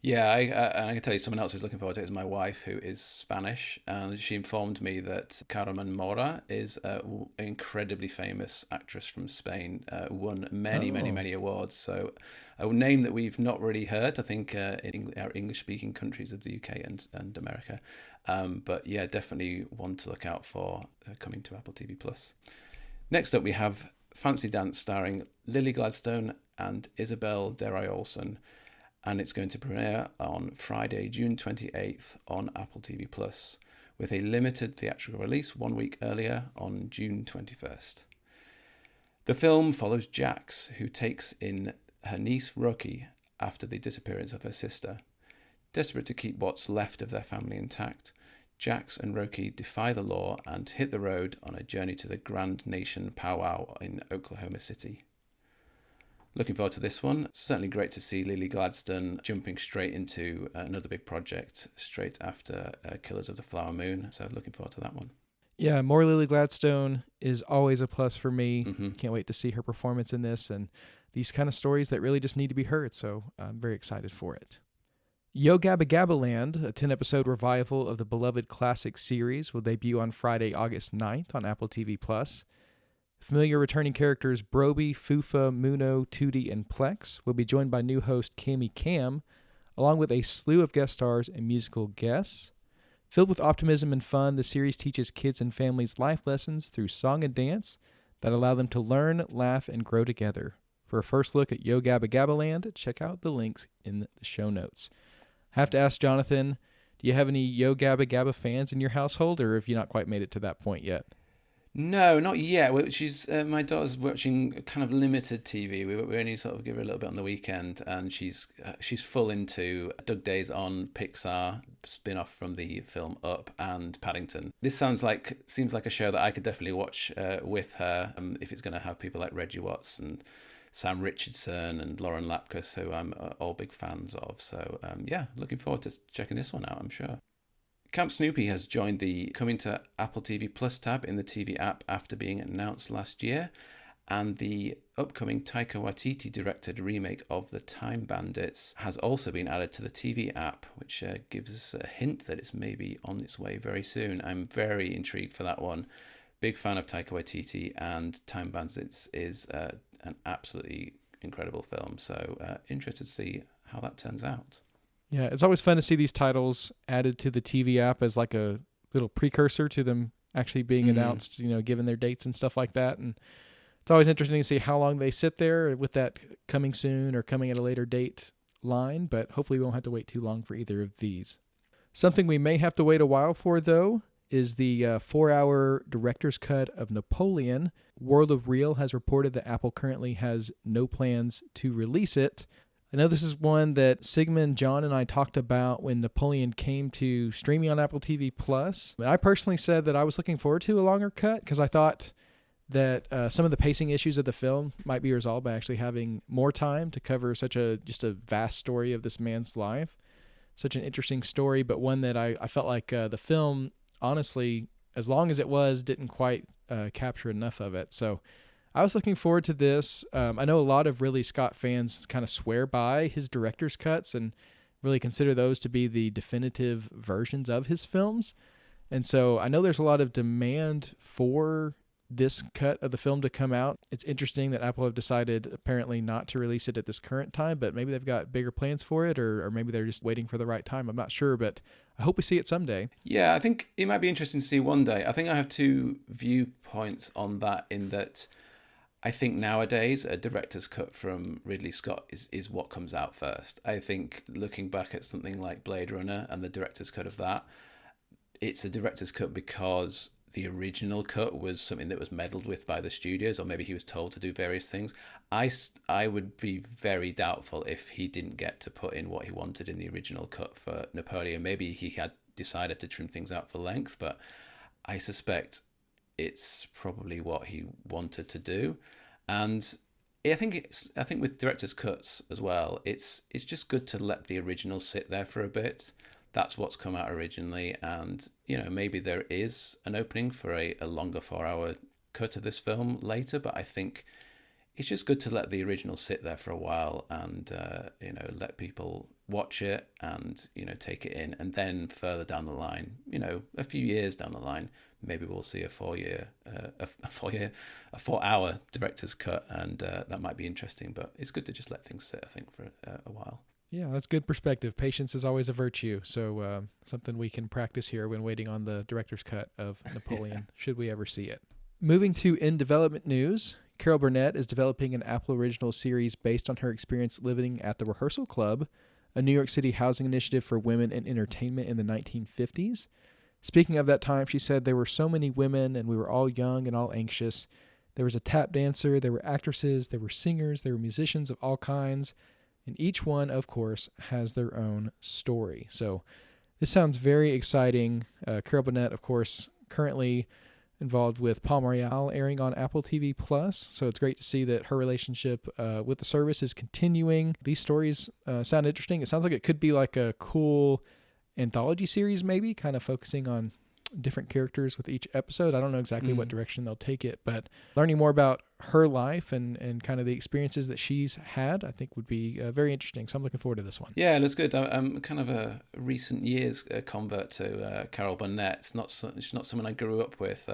Yeah, and I can tell you someone else who's looking forward to it is my wife, who is Spanish, and she informed me that Carmen Mora is an incredibly famous actress from Spain, won many awards. So a name that we've not really heard, I think, in our English-speaking countries of the UK and America. But yeah, definitely one to look out for coming to Apple TV+. Next up, we have Fancy Dance starring Lily Gladstone and Isabel Deray Olsen, and it's going to premiere on Friday, June 28th on Apple TV+, with a limited theatrical release 1 week earlier on June 21st. The film follows Jax, who takes in her niece Roki after the disappearance of her sister. Desperate to keep what's left of their family intact, Jax and Roki defy the law and hit the road on a journey to the Grand Nation powwow in Oklahoma City. Looking forward to this one. Certainly great to see Lily Gladstone jumping straight into another big project straight after Killers of the Flower Moon. So looking forward to that one. Yeah, more Lily Gladstone is always a plus for me. Can't wait to see her performance in this and these kind of stories that really just need to be heard. So I'm very excited for it. Yo Gabba Gabba Land, a 10-episode revival of the beloved classic series, will debut on Friday, August 9th on Apple TV+. Familiar returning characters Broby, Fufa, Muno, Tootie, and Plex will be joined by new host Cammy Cam, along with a slew of guest stars and musical guests. Filled with optimism and fun, the series teaches kids and families life lessons through song and dance that allow them to learn, laugh, and grow together. For a first look at Yo Gabba Gabba Land, check out the links in the show notes. I have to ask Jonathan, do you have any Yo Gabba Gabba fans in your household, or have you not quite made it to that point yet? No, not yet. She's my daughter's watching kind of limited TV. We only sort of give her a little bit on the weekend, and she's full into Doug Days on Pixar, spin-off from the film Up, and Paddington. This seems like a show that I could definitely watch with her if it's going to have people like Reggie Watts and Sam Richardson and Lauren Lapkus, who I'm all big fans of. So yeah, looking forward to checking this one out, I'm sure. Camp Snoopy has joined the Coming to Apple TV Plus tab in the TV app after being announced last year, and the upcoming Taika Waititi directed remake of The Time Bandits has also been added to the TV app, which gives us a hint that it's maybe on its way very soon. I'm very intrigued for that one. Big fan of Taika Waititi, and Time Bandits is an absolutely incredible film, so interested to see how that turns out. Yeah, it's always fun to see these titles added to the TV app as like a little precursor to them actually being announced, given their dates and stuff like that. And it's always interesting to see how long they sit there with that coming soon or coming at a later date line, but hopefully we won't have to wait too long for either of these. Something we may have to wait a while for, though, is the 4-hour director's cut of Napoleon. World of Real has reported that Apple currently has no plans to release it. I know this is one that Sigmund, John, and I talked about when Napoleon came to streaming on Apple TV+. I personally said that I was looking forward to a longer cut because I thought that some of the pacing issues of the film might be resolved by actually having more time to cover such a vast story of this man's life. Such an interesting story, but one that I felt like the film, honestly, as long as it was, didn't quite capture enough of it. So I was looking forward to this. I know a lot of Ridley Scott fans kind of swear by his director's cuts and really consider those to be the definitive versions of his films. And so I know there's a lot of demand for this cut of the film to come out. It's interesting that Apple have decided apparently not to release it at this current time, but maybe they've got bigger plans for it, or maybe they're just waiting for the right time. I'm not sure, but I hope we see it someday. Yeah, I think it might be interesting to see one day. I think I have two viewpoints on that, in that I think nowadays a director's cut from Ridley Scott is what comes out first. I think looking back at something like Blade Runner and the director's cut of that, it's a director's cut because the original cut was something that was meddled with by the studios, or maybe he was told to do various things. I would be very doubtful if he didn't get to put in what he wanted in the original cut for Napoleon. Maybe he had decided to trim things out for length, but I suspect it's probably what he wanted to do. And I think with director's cuts as well, it's just good to let the original sit there for a bit. That's what's come out originally, and maybe there is an opening for a longer 4-hour cut of this film later, but I think it's just good to let the original sit there for a while and let people watch it and take it in, and then further down the line, a few years down the line, maybe we'll see a 4-hour director's cut, and that might be interesting. But it's good to just let things sit, I think, for a while. Yeah, that's good perspective. Patience is always a virtue. So something we can practice here when waiting on the director's cut of Napoleon, should we ever see it. Moving to in development news, Carol Burnett is developing an Apple original series based on her experience living at the Rehearsal Club, a New York City housing initiative for women in entertainment in the 1950s. Speaking of that time, she said there were so many women and we were all young and all anxious. There was a tap dancer, there were actresses, there were singers, there were musicians of all kinds. And each one, of course, has their own story. So this sounds very exciting. Carol Burnett, of course, currently involved with Palm Royale airing on Apple TV+. So it's great to see that her relationship with the service is continuing. These stories sound interesting. It sounds like it could be like a cool anthology series, maybe, kind of focusing on different characters with each episode. I don't know exactly what direction they'll take it, but learning more about her life and kind of the experiences that she's had, I think would be very interesting. So I'm looking forward to this one. Yeah, it looks good. I'm kind of a recent years convert to Carol Burnett. It's not someone I grew up with.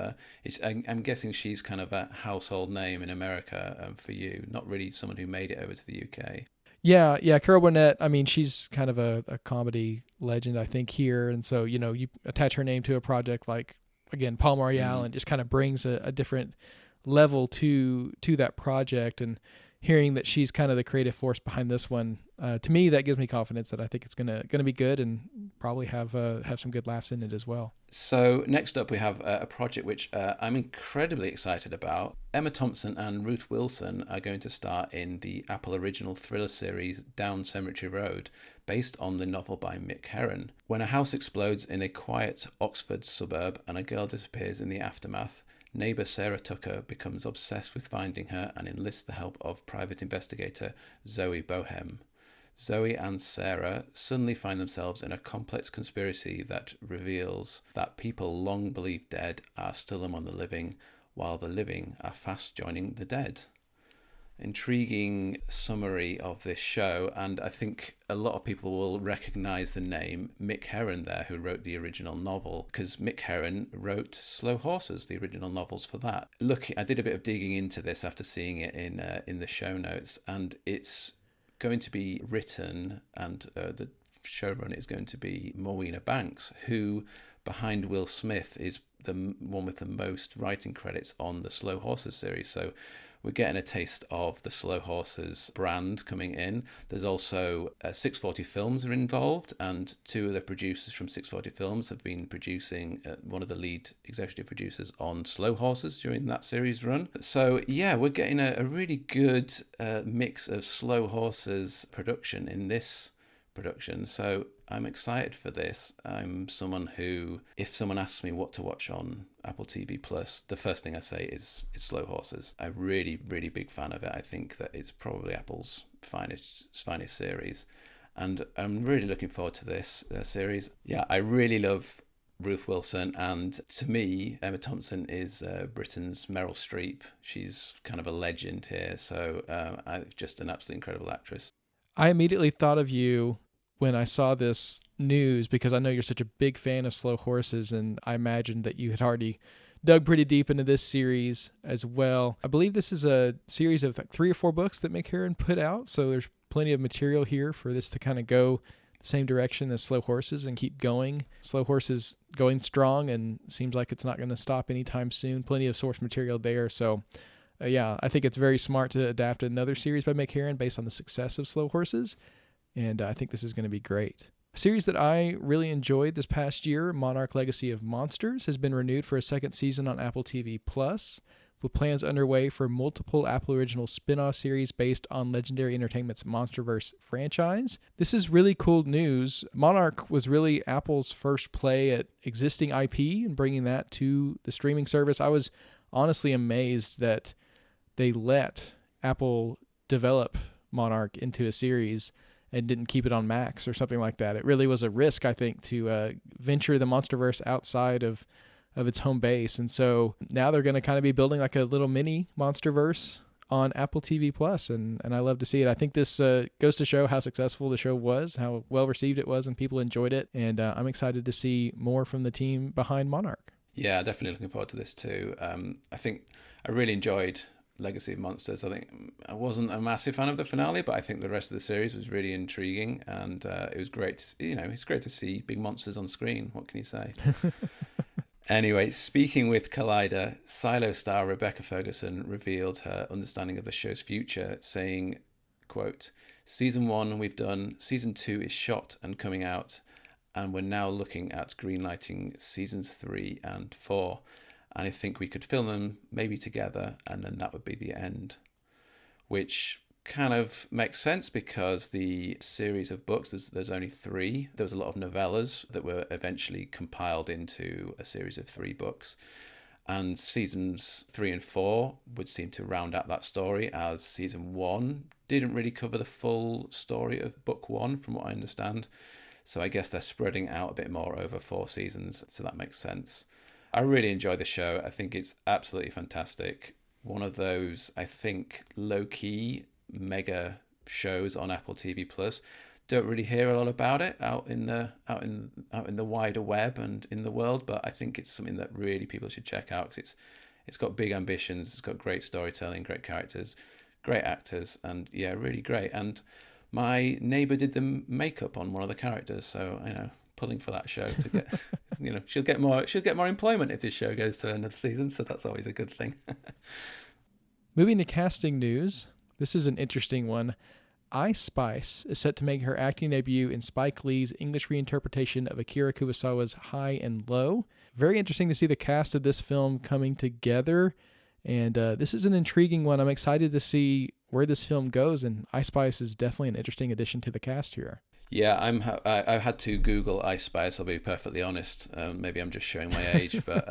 I'm guessing she's kind of a household name in America for you, not really someone who made it over to the UK. Yeah, Carol Burnett, I mean, she's kind of a comedy legend, I think, here. And so, you attach her name to a project like, again, Palm Royale, and just kind of brings a different level to that project. And hearing that she's kind of the creative force behind this one, to me, that gives me confidence that I think it's gonna be good and probably have some good laughs in it as well. So next up, we have a project which I'm incredibly excited about. Emma Thompson and Ruth Wilson are going to star in the Apple original thriller series Down Cemetery Road, based on the novel by Mick Herron. When a house explodes in a quiet Oxford suburb and a girl disappears in the aftermath, neighbour Sarah Tucker becomes obsessed with finding her and enlists the help of private investigator Zoe Bohem. Zoe and Sarah suddenly find themselves in a complex conspiracy that reveals that people long believed dead are still among the living, while the living are fast joining the dead. Intriguing summary of this show, and I think a lot of people will recognise the name Mick Herron there, who wrote the original novel, because Mick Herron wrote Slow Horses, the original novels for that. Look, I did a bit of digging into this after seeing it in the show notes, and it's going to be written, and the showrunner is going to be Morwenna Banks, who, behind Will Smith, is the one with the most writing credits on the Slow Horses series. So we're getting a taste of the Slow Horses brand coming in. There's also 640 Films are involved, and two of the producers from 640 Films have been producing, one of the lead executive producers on Slow Horses during that series run. So yeah, we're getting a really good mix of Slow Horses production in this production. So I'm excited for this. I'm someone who, if someone asks me what to watch on Apple TV Plus, the first thing I say is Slow Horses. I'm really, really big fan of it. I think that it's probably Apple's finest series, and I'm really looking forward to this series. Yeah, I really love Ruth Wilson, and to me, Emma Thompson is Britain's Meryl Streep. She's kind of a legend here, so just an absolutely incredible actress. I immediately thought of you when I saw this news, because I know you're such a big fan of Slow Horses, and I imagined that you had already dug pretty deep into this series as well. I believe this is a series of like 3 or 4 books that McCarran put out, so there's plenty of material here for this to kind of go the same direction as Slow Horses and keep going. Slow Horses going strong and seems like it's not going to stop anytime soon. Plenty of source material there, so yeah, I think it's very smart to adapt another series by McCarran based on the success of Slow Horses, and I think this is going to be great. A series that I really enjoyed this past year, Monarch Legacy of Monsters, has been renewed for a second season on Apple TV+, with plans underway for multiple Apple Original spin-off series based on Legendary Entertainment's MonsterVerse franchise. This is really cool news. Monarch was really Apple's first play at existing IP and bringing that to the streaming service. I was honestly amazed that they let Apple develop Monarch into a series and didn't keep it on Max or something like that. It really was a risk, I think, to venture the MonsterVerse outside of its home base. And so now they're going to kind of be building like a little mini MonsterVerse on Apple TV+, and I love to see it. I think this goes to show how successful the show was, how well received it was, and people enjoyed it. And I'm excited to see more from the team behind Monarch. Yeah, definitely looking forward to this too. I think I really enjoyed Legacy of Monsters. I think I wasn't a massive fan of the finale, but I think the rest of the series was really intriguing, and it was great. It's great to see big monsters on screen. What can you say? Anyway, speaking with Collider, Silo star Rebecca Ferguson revealed her understanding of the show's future, saying, quote, "Season 1 we've done, Season 2 is shot and coming out, and we're now looking at greenlighting Seasons 3 and 4. And I think we could film them maybe together, and then that would be the end." Which kind of makes sense because the series of books, there's only 3. There was a lot of novellas that were eventually compiled into a series of 3 books. And Seasons 3 and 4 would seem to round out that story, as Season 1 didn't really cover the full story of Book 1, from what I understand. So I guess they're spreading out a bit more over 4 seasons, so that makes sense. I really enjoy the show. I think it's absolutely fantastic. One of those, I think, low-key mega shows on Apple TV Plus. Don't really hear a lot about it out in the wider web and in the world, but I think it's something that really people should check out because it's got big ambitions. It's got great storytelling, great characters, great actors, and yeah, really great. And my neighbour did the makeup on one of the characters, so pulling for that show to get she'll get more employment if this show goes to another season, so that's always a good thing. Moving to casting news, this is an interesting one. Ice Spice is set to make her acting debut in Spike Lee's English reinterpretation of Akira Kurosawa's High and Low. Very interesting to see the cast of this film coming together, and this is an intriguing one. I'm excited to see where this film goes, and Ice Spice is definitely an interesting addition to the cast here. Yeah, I've had to Google Ice Spice. I'll be perfectly honest. Maybe I'm just showing my age, but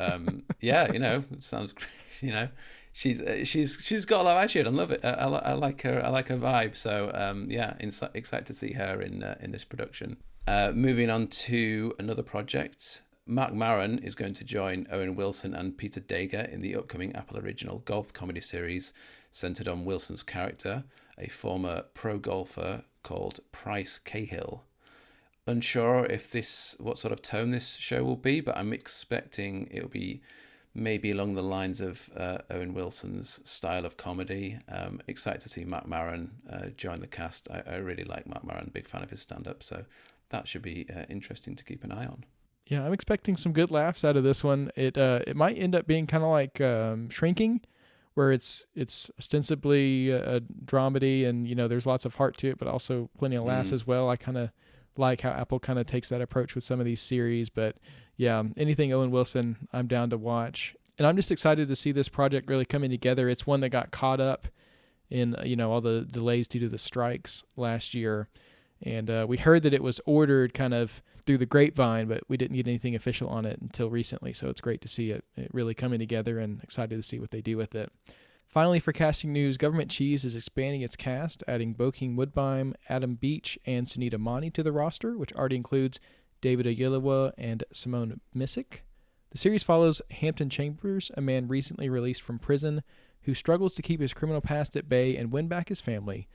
yeah, it sounds great. She's got a lot of attitude. I love it. I like her. I like her vibe. So yeah, excited to see her in this production. Moving on to another project. Mark Maron is going to join Owen Wilson and Peter Dager in the upcoming Apple Original golf comedy series centered on Wilson's character, a former pro golfer called Price Cahill. Unsure what sort of tone this show will be, but I'm expecting it'll be maybe along the lines of Owen Wilson's style of comedy. Excited to see Mark Maron join the cast. I really like Mark Maron, big fan of his stand-up, so that should be interesting to keep an eye on. Yeah, I'm expecting some good laughs out of this one. It might end up being kind of like Shrinking, where it's ostensibly a dramedy and there's lots of heart to it, but also plenty of laughs as well. I kind of like how Apple kind of takes that approach with some of these series, but yeah, anything Owen Wilson, I'm down to watch. And I'm just excited to see this project really coming together. It's one that got caught up in all the delays due to the strikes last year, and we heard that it was ordered kind of through the grapevine, but we didn't get anything official on it until recently. So it's great to see it really coming together, and excited to see what they do with it. Finally, for casting news, Government Cheese is expanding its cast, adding Bokeem Woodbine, Adam Beach, and Sunita Mani to the roster, which already includes David Oyelowo and Simone Missick. The series follows Hampton Chambers, a man recently released from prison who struggles to keep his criminal past at bay and win back his family,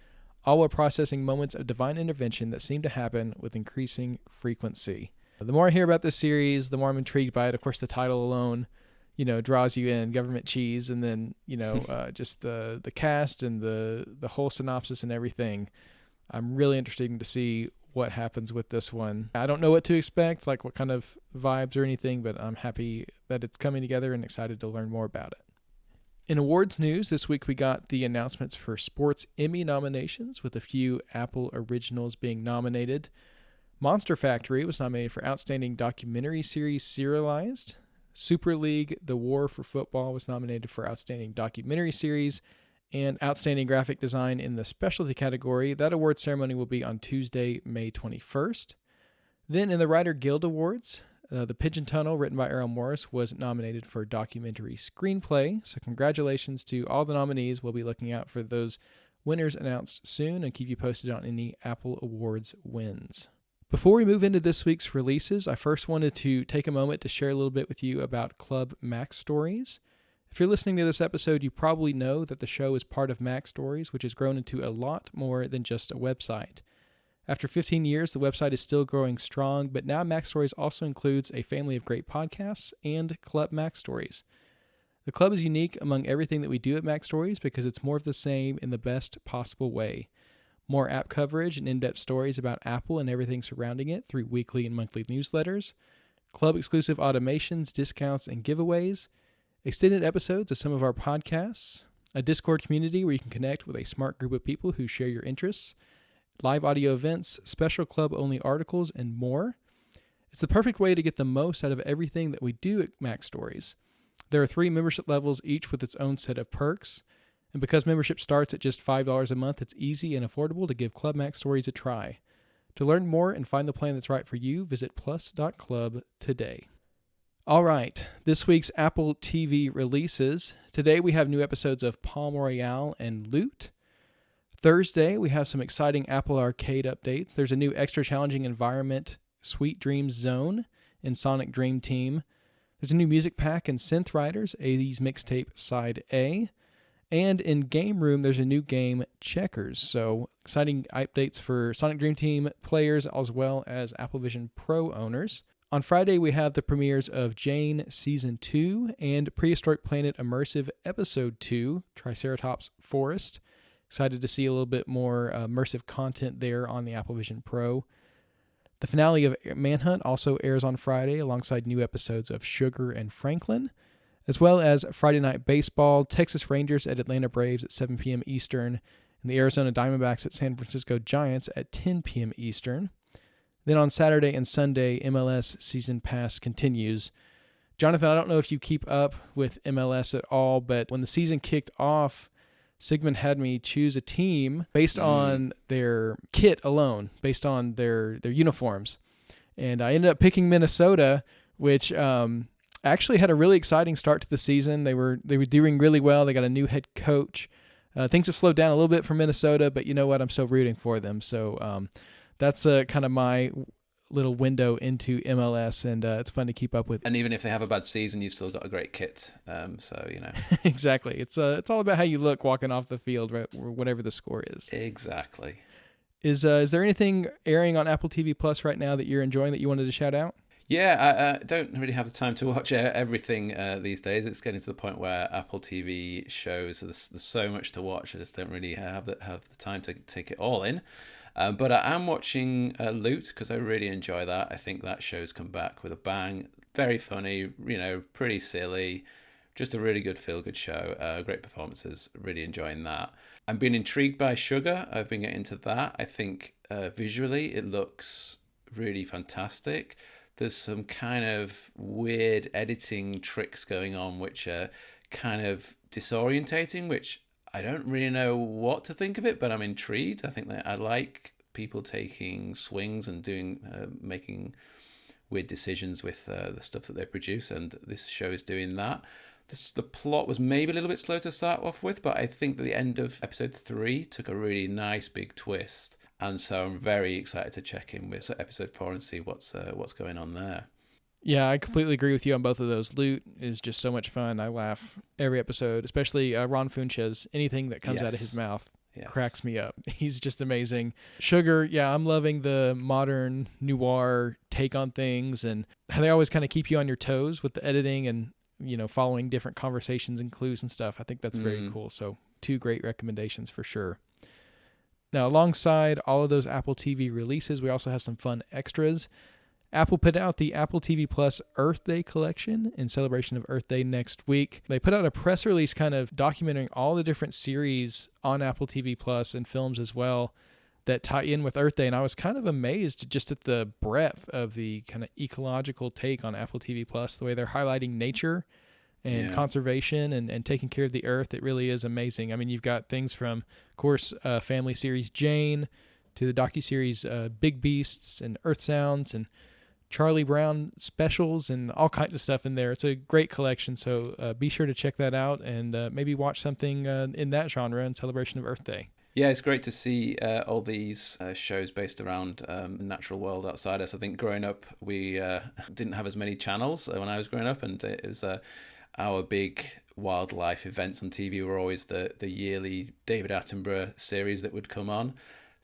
all while processing moments of divine intervention that seem to happen with increasing frequency. The more I hear about this series, the more I'm intrigued by it. Of course, the title alone draws you in, Government Cheese, and then, just the cast and the whole synopsis and everything. I'm really interested to see what happens with this one. I don't know what to expect, like what kind of vibes or anything, but I'm happy that it's coming together and excited to learn more about it. In awards news, this week we got the announcements for sports Emmy nominations, with a few Apple originals being nominated. Monster Factory was nominated for Outstanding Documentary Series Serialized. Super League: The War for Football was nominated for Outstanding Documentary Series and Outstanding Graphic Design in the Specialty category. That award ceremony will be on Tuesday, May 21st. Then in the Writer Guild Awards, The Pigeon Tunnel, written by Errol Morris, was nominated for Documentary Screenplay. So congratulations to all the nominees. We'll be looking out for those winners announced soon and keep you posted on any Apple Awards wins. Before we move into this week's releases, I first wanted to take a moment to share a little bit with you about Club MacStories. If you're listening to this episode, you probably know that the show is part of MacStories, which has grown into a lot more than just a website. After 15 years, the website is still growing strong, but now MacStories also includes a family of great podcasts and Club MacStories. The club is unique among everything that we do at MacStories because it's more of the same in the best possible way. More app coverage and in-depth stories about Apple and everything surrounding it through weekly and monthly newsletters, club-exclusive automations, discounts, and giveaways, extended episodes of some of our podcasts, a Discord community where you can connect with a smart group of people who share your interests, live audio events, special club-only articles, and more. It's the perfect way to get the most out of everything that we do at MacStories. There are 3 membership levels, each with its own set of perks. And because membership starts at just $5 a month, it's easy and affordable to give Club MacStories a try. To learn more and find the plan that's right for you, visit plus.club today. All right, this week's Apple TV releases. Today we have new episodes of Palm Royale and Loot. Thursday, we have some exciting Apple Arcade updates. There's a new extra challenging environment, Sweet Dreams Zone, in Sonic Dream Team. There's a new music pack in Synth Riders, 80s Mixtape Side A. And in Game Room, there's a new game, Checkers. So exciting updates for Sonic Dream Team players as well as Apple Vision Pro owners. On Friday, we have the premieres of Jane Season 2 and Prehistoric Planet Immersive Episode 2, Triceratops Forest. Excited to see a little bit more immersive content there on the Apple Vision Pro. The finale of Manhunt also airs on Friday alongside new episodes of Sugar and Franklin, as well as Friday Night Baseball, Texas Rangers at Atlanta Braves at 7 p.m. Eastern, and the Arizona Diamondbacks at San Francisco Giants at 10 p.m. Eastern. Then on Saturday and Sunday, MLS Season Pass continues. Jonathan, I don't know if you keep up with MLS at all, but when the season kicked off, Sigmund had me choose a team based on their kit alone, based on their uniforms. And I ended up picking Minnesota, which actually had a really exciting start to the season. They were doing really well. They got a new head coach. Things have slowed down a little bit for Minnesota, but you know what? I'm still rooting for them. So that's kind of my little window into MLS, and it's fun to keep up with. And even if they have a bad season, you've still got a great kit. Exactly. It's all about how you look walking off the field, right, or whatever the score is. Exactly. Is there anything airing on Apple TV Plus right now that you're enjoying that you wanted to shout out? Yeah, I don't really have the time to watch everything these days. It's getting to the point where Apple TV shows, there's so much to watch. I just don't really have the time to take it all in. But I am watching Loot because I really enjoy that. I think that show's come back with a bang. Very funny, pretty silly. Just a really good feel-good show. Great performances. Really enjoying that. I'm being intrigued by Sugar. I've been getting into that. I think visually it looks really fantastic. There's some kind of weird editing tricks going on which are kind of disorientating, which I don't really know what to think of it, but I'm intrigued. I think that I like people taking swings and making weird decisions with the stuff that they produce, and this show is doing that. The plot was maybe a little bit slow to start off with, but I think that the end of episode 3 took a really nice big twist, and so I'm very excited to check in with episode 4 and see what's going on there. Yeah, I completely agree with you on both of those. Loot is just so much fun. I laugh every episode, especially Ron Funches. Anything that comes out of his mouth cracks me up. He's just amazing. Sugar, yeah, I'm loving the modern noir take on things, and how they always kind of keep you on your toes with the editing, and following different conversations and clues and stuff. I think that's very cool. So 2 great recommendations for sure. Now, alongside all of those Apple TV releases, we also have some fun extras. Apple put out the Apple TV Plus Earth Day collection in celebration of Earth Day next week. They put out a press release kind of documenting all the different series on Apple TV Plus and films as well that tie in with Earth Day. And I was kind of amazed just at the breadth of the kind of ecological take on Apple TV Plus, the way they're highlighting nature and conservation and taking care of the earth. It really is amazing. I mean, you've got things from, of course, family series Jane to the docuseries Big Beasts and Earth Sounds and Charlie Brown specials and all kinds of stuff in there. It's a great collection, so be sure to check that out and maybe watch something in that genre in celebration of Earth Day. Yeah, it's great to see all these shows based around the natural world outside us. I think growing up, we didn't have as many channels when I was growing up, and it was our big wildlife events on TV were always the yearly David Attenborough series that would come on.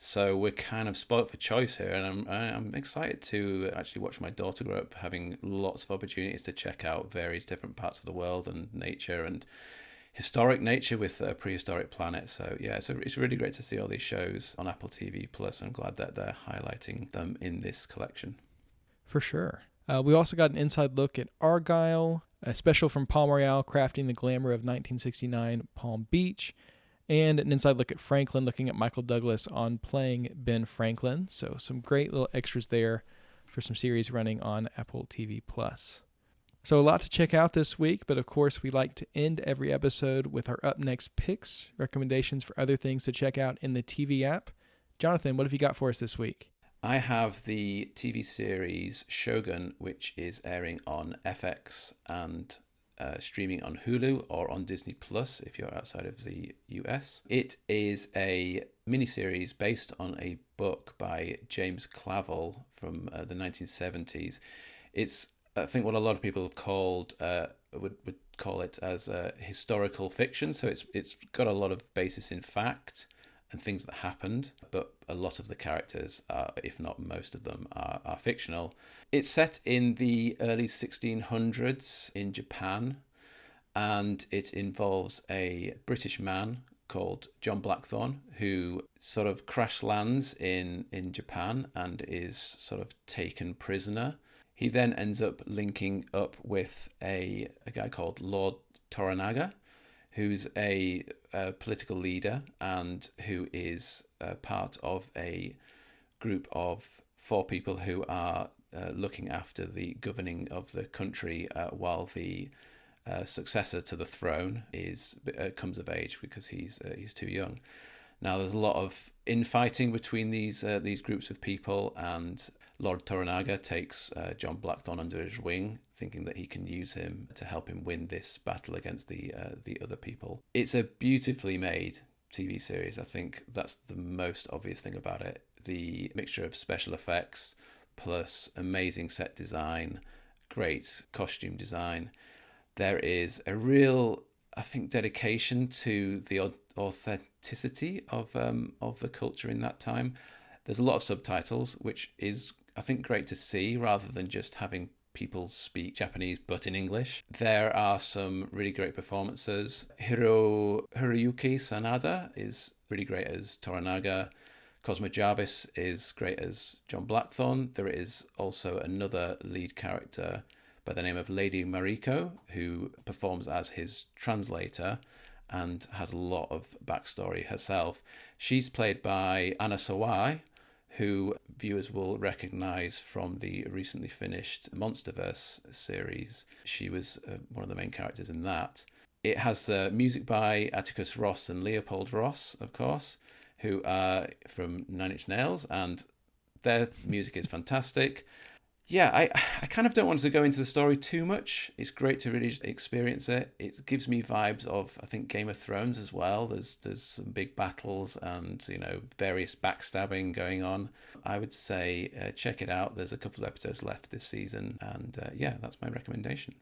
So we're kind of spoilt for choice here, and I'm excited to actually watch my daughter grow up having lots of opportunities to check out various different parts of the world and nature and historic nature with a prehistoric planet. So yeah, it's really great to see all these shows on Apple TV Plus. I'm glad that they're highlighting them in this collection. For sure. We also got an inside look at Argylle, a special from Palm Royale, crafting the glamour of 1969 Palm Beach, and an inside look at Franklin, looking at Michael Douglas on playing Ben Franklin. So some great little extras there for some series running on Apple TV Plus. So a lot to check out this week, but of course we like to end every episode with our up next picks, recommendations for other things to check out in the TV app. Jonathan, what have you got for us this week? I have the TV series Shogun, which is airing on FX and streaming on Hulu or on Disney Plus if you're outside of the US. It is a miniseries based on a book by James Clavell from the 1970s. It's, I think, what a lot of people have called would call it as historical fiction. So it's got a lot of basis in fact and things that happened, but a lot of the characters, if not most of them, are fictional. It's set in the early 1600s in Japan, and it involves a British man called John Blackthorne who sort of crash lands in Japan and is sort of taken prisoner. He then ends up linking up with a guy called Lord Toranaga, who's a political leader and who is part of a group of 4 people who are looking after the governing of the country while the successor to the throne comes of age because he's too young. Now there's a lot of infighting between these groups of people, and Lord Toranaga takes John Blackthorne under his wing, thinking that he can use him to help him win this battle against the other people. It's a beautifully made TV series. I think that's the most obvious thing about it. The mixture of special effects plus amazing set design, great costume design. There is a real, I think, dedication to the authenticity of the culture in that time. There's a lot of subtitles, which is, I think, great to see rather than just having people speak Japanese but in English. There are some really great performances. Hiroyuki Sanada is really great as Toranaga. Cosmo Jarvis is great as John Blackthorne. There is also another lead character by the name of Lady Mariko, who performs as his translator and has a lot of backstory herself. She's played by Anna Sawai, who viewers will recognize from the recently finished Monsterverse series. She was one of the main characters in that. It has music by Atticus Ross and Leopold Ross, of course, who are from Nine Inch Nails, and their music is fantastic. Yeah, I kind of don't want to go into the story too much. It's great to really just experience it. It gives me vibes of, I think, Game of Thrones as well. There's some big battles and, various backstabbing going on. I would say check it out. There's a couple of episodes left this season. And yeah, that's my recommendation.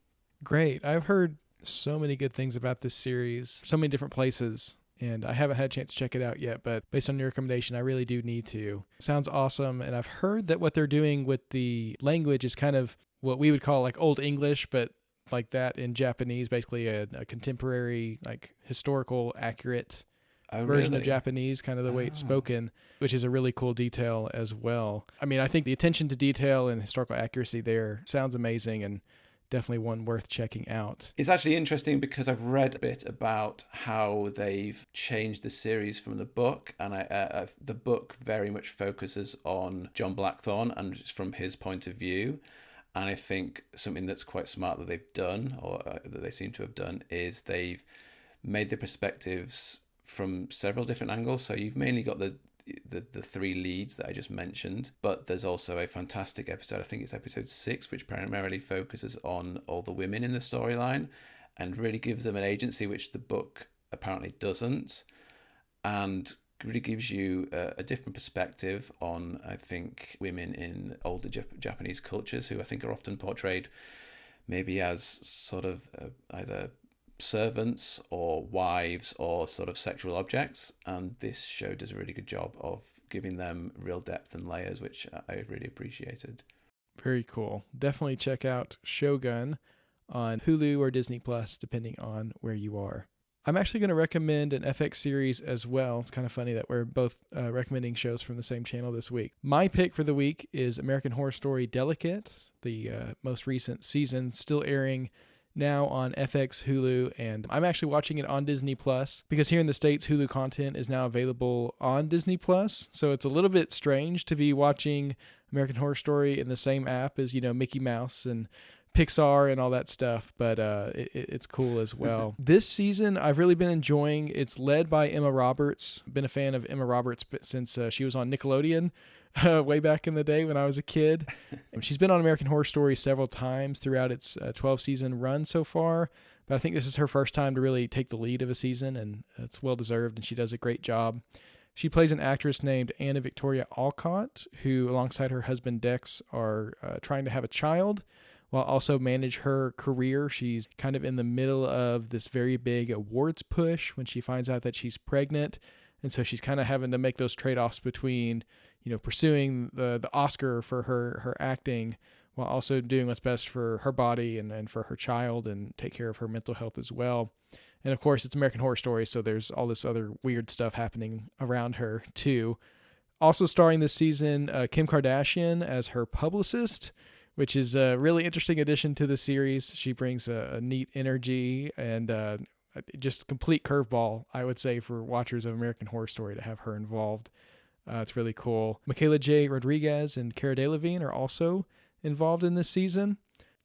Great. I've heard so many good things about this series, so many different places. And I haven't had a chance to check it out yet, but based on your recommendation, I really do need to. Sounds awesome. And I've heard that what they're doing with the language is kind of what we would call like Old English, but like that in Japanese, basically a contemporary, like historical accurate version of Japanese, kind of the way it's spoken, which is a really cool detail as well. I mean, I think the attention to detail and historical accuracy there sounds amazing, and definitely one worth checking out. It's actually interesting because I've read a bit about how they've changed the series from the book, and the book very much focuses on John Blackthorne and it's from his point of view. And I think something that's quite smart that they've done, or that they seem to have done, is they've made the perspectives from several different angles. So you've mainly got the three leads that I just mentioned, but there's also a fantastic episode, I think it's episode 6, which primarily focuses on all the women in the storyline and really gives them an agency, which the book apparently doesn't, and really gives you a different perspective on, I think, women in older Japanese cultures, who I think are often portrayed maybe as sort of either servants or wives or sort of sexual objects, and this show does a really good job of giving them real depth and layers, which I really appreciated. Very cool. Definitely check out Shogun on Hulu or Disney Plus, depending on where you are. I'm actually going to recommend an FX series as well. It's kind of funny that we're both recommending shows from the same channel this week. My pick for the week is American Horror Story Delicate, the most recent season, still airing now on FX, Hulu, and I'm actually watching it on Disney Plus because here in the States, Hulu content is now available on Disney Plus. So it's a little bit strange to be watching American Horror Story in the same app as, Mickey Mouse and Pixar and all that stuff, but it's cool as well. This season, I've really been enjoying. It's led by Emma Roberts. Been a fan of Emma Roberts since she was on Nickelodeon way back in the day when I was a kid. And she's been on American Horror Story several times throughout its 12-season run so far, but I think this is her first time to really take the lead of a season, and it's well-deserved, and she does a great job. She plays an actress named Anna Victoria Alcott, who, alongside her husband Dex, are trying to have a child while also manage her career. She's kind of in the middle of this very big awards push when she finds out that she's pregnant. And so she's kind of having to make those trade-offs between, pursuing the Oscar for her acting while also doing what's best for her body and for her child and take care of her mental health as well. And of course, it's American Horror Story, so there's all this other weird stuff happening around her too. Also starring this season, Kim Kardashian as her publicist, which is a really interesting addition to the series. She brings a neat energy and just complete curveball, I would say, for watchers of American Horror Story to have her involved. It's really cool. Michaela J. Rodriguez and Cara Delevingne are also involved in this season.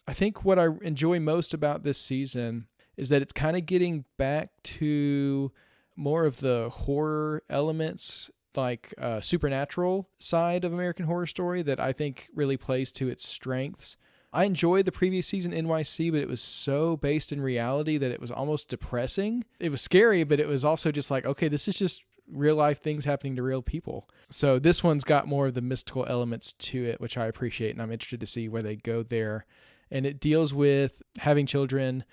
I think what I enjoy most about this season is that it's kind of getting back to more of the horror elements, like supernatural side of American Horror Story that I think really plays to its strengths. I enjoyed the previous season NYC, but it was so based in reality that it was almost depressing. It was scary, but it was also just like, okay, this is just real life things happening to real people. So this one's got more of the mystical elements to it, which I appreciate, and I'm interested to see where they go there. And it deals with having children,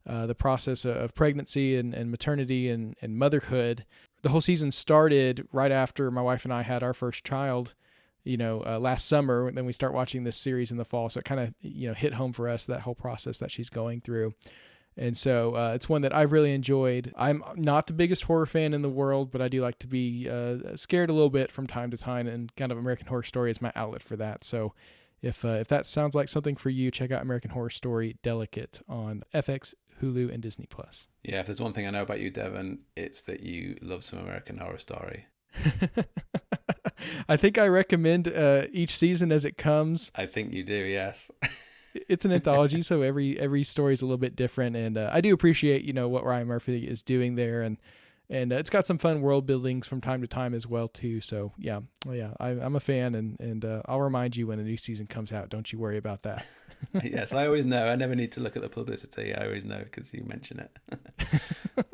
the process of pregnancy and maternity and motherhood. The whole season started right after my wife and I had our first child, last summer. Then we start watching this series in the fall. So it kind of, hit home for us, that whole process that she's going through. And so it's one that I've really enjoyed. I'm not the biggest horror fan in the world, but I do like to be scared a little bit from time to time, and kind of American Horror Story is my outlet for that. So if that sounds like something for you, check out American Horror Story Delicate on FX, Hulu, and Disney Plus. Yeah, if there's one thing I know about you, Devon, it's that you love some American Horror Story. I think I recommend each season as it comes. I think you do, yes. It's an anthology, so every story is a little bit different, and I do appreciate what Ryan Murphy is doing there, and it's got some fun world buildings from time to time as well too. So yeah, I'm a fan, and I'll remind you when a new season comes out. Don't you worry about that. Yes, I always know. I never need to look at the publicity. I always know because you mention it.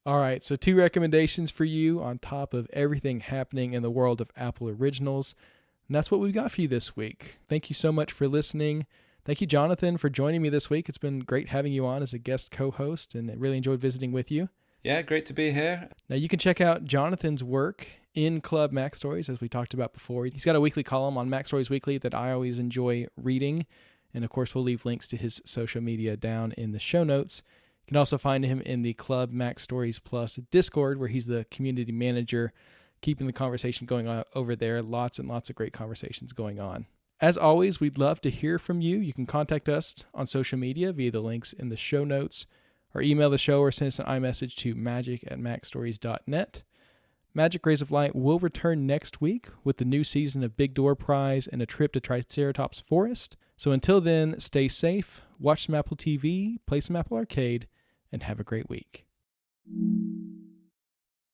All right, so 2 recommendations for you on top of everything happening in the world of Apple Originals. And that's what we've got for you this week. Thank you so much for listening. Thank you, Jonathan, for joining me this week. It's been great having you on as a guest co-host, and I really enjoyed visiting with you. Yeah, great to be here. Now, you can check out Jonathan's work in Club MacStories, as we talked about before. He's got a weekly column on MacStories Weekly that I always enjoy reading, And of course, we'll leave links to his social media down in the show notes. You can also find him in the Club MacStories Plus Discord, where he's the community manager, keeping the conversation going on over there. Lots and lots of great conversations going on. As always, we'd love to hear from you. You can contact us on social media via the links in the show notes, or email the show or send us an iMessage to magic@macstories.net. Magic Rays of Light will return next week with the new season of Big Door Prize and a trip to Triceratops Forest. So until then, stay safe, watch some Apple TV, play some Apple Arcade, and have a great week.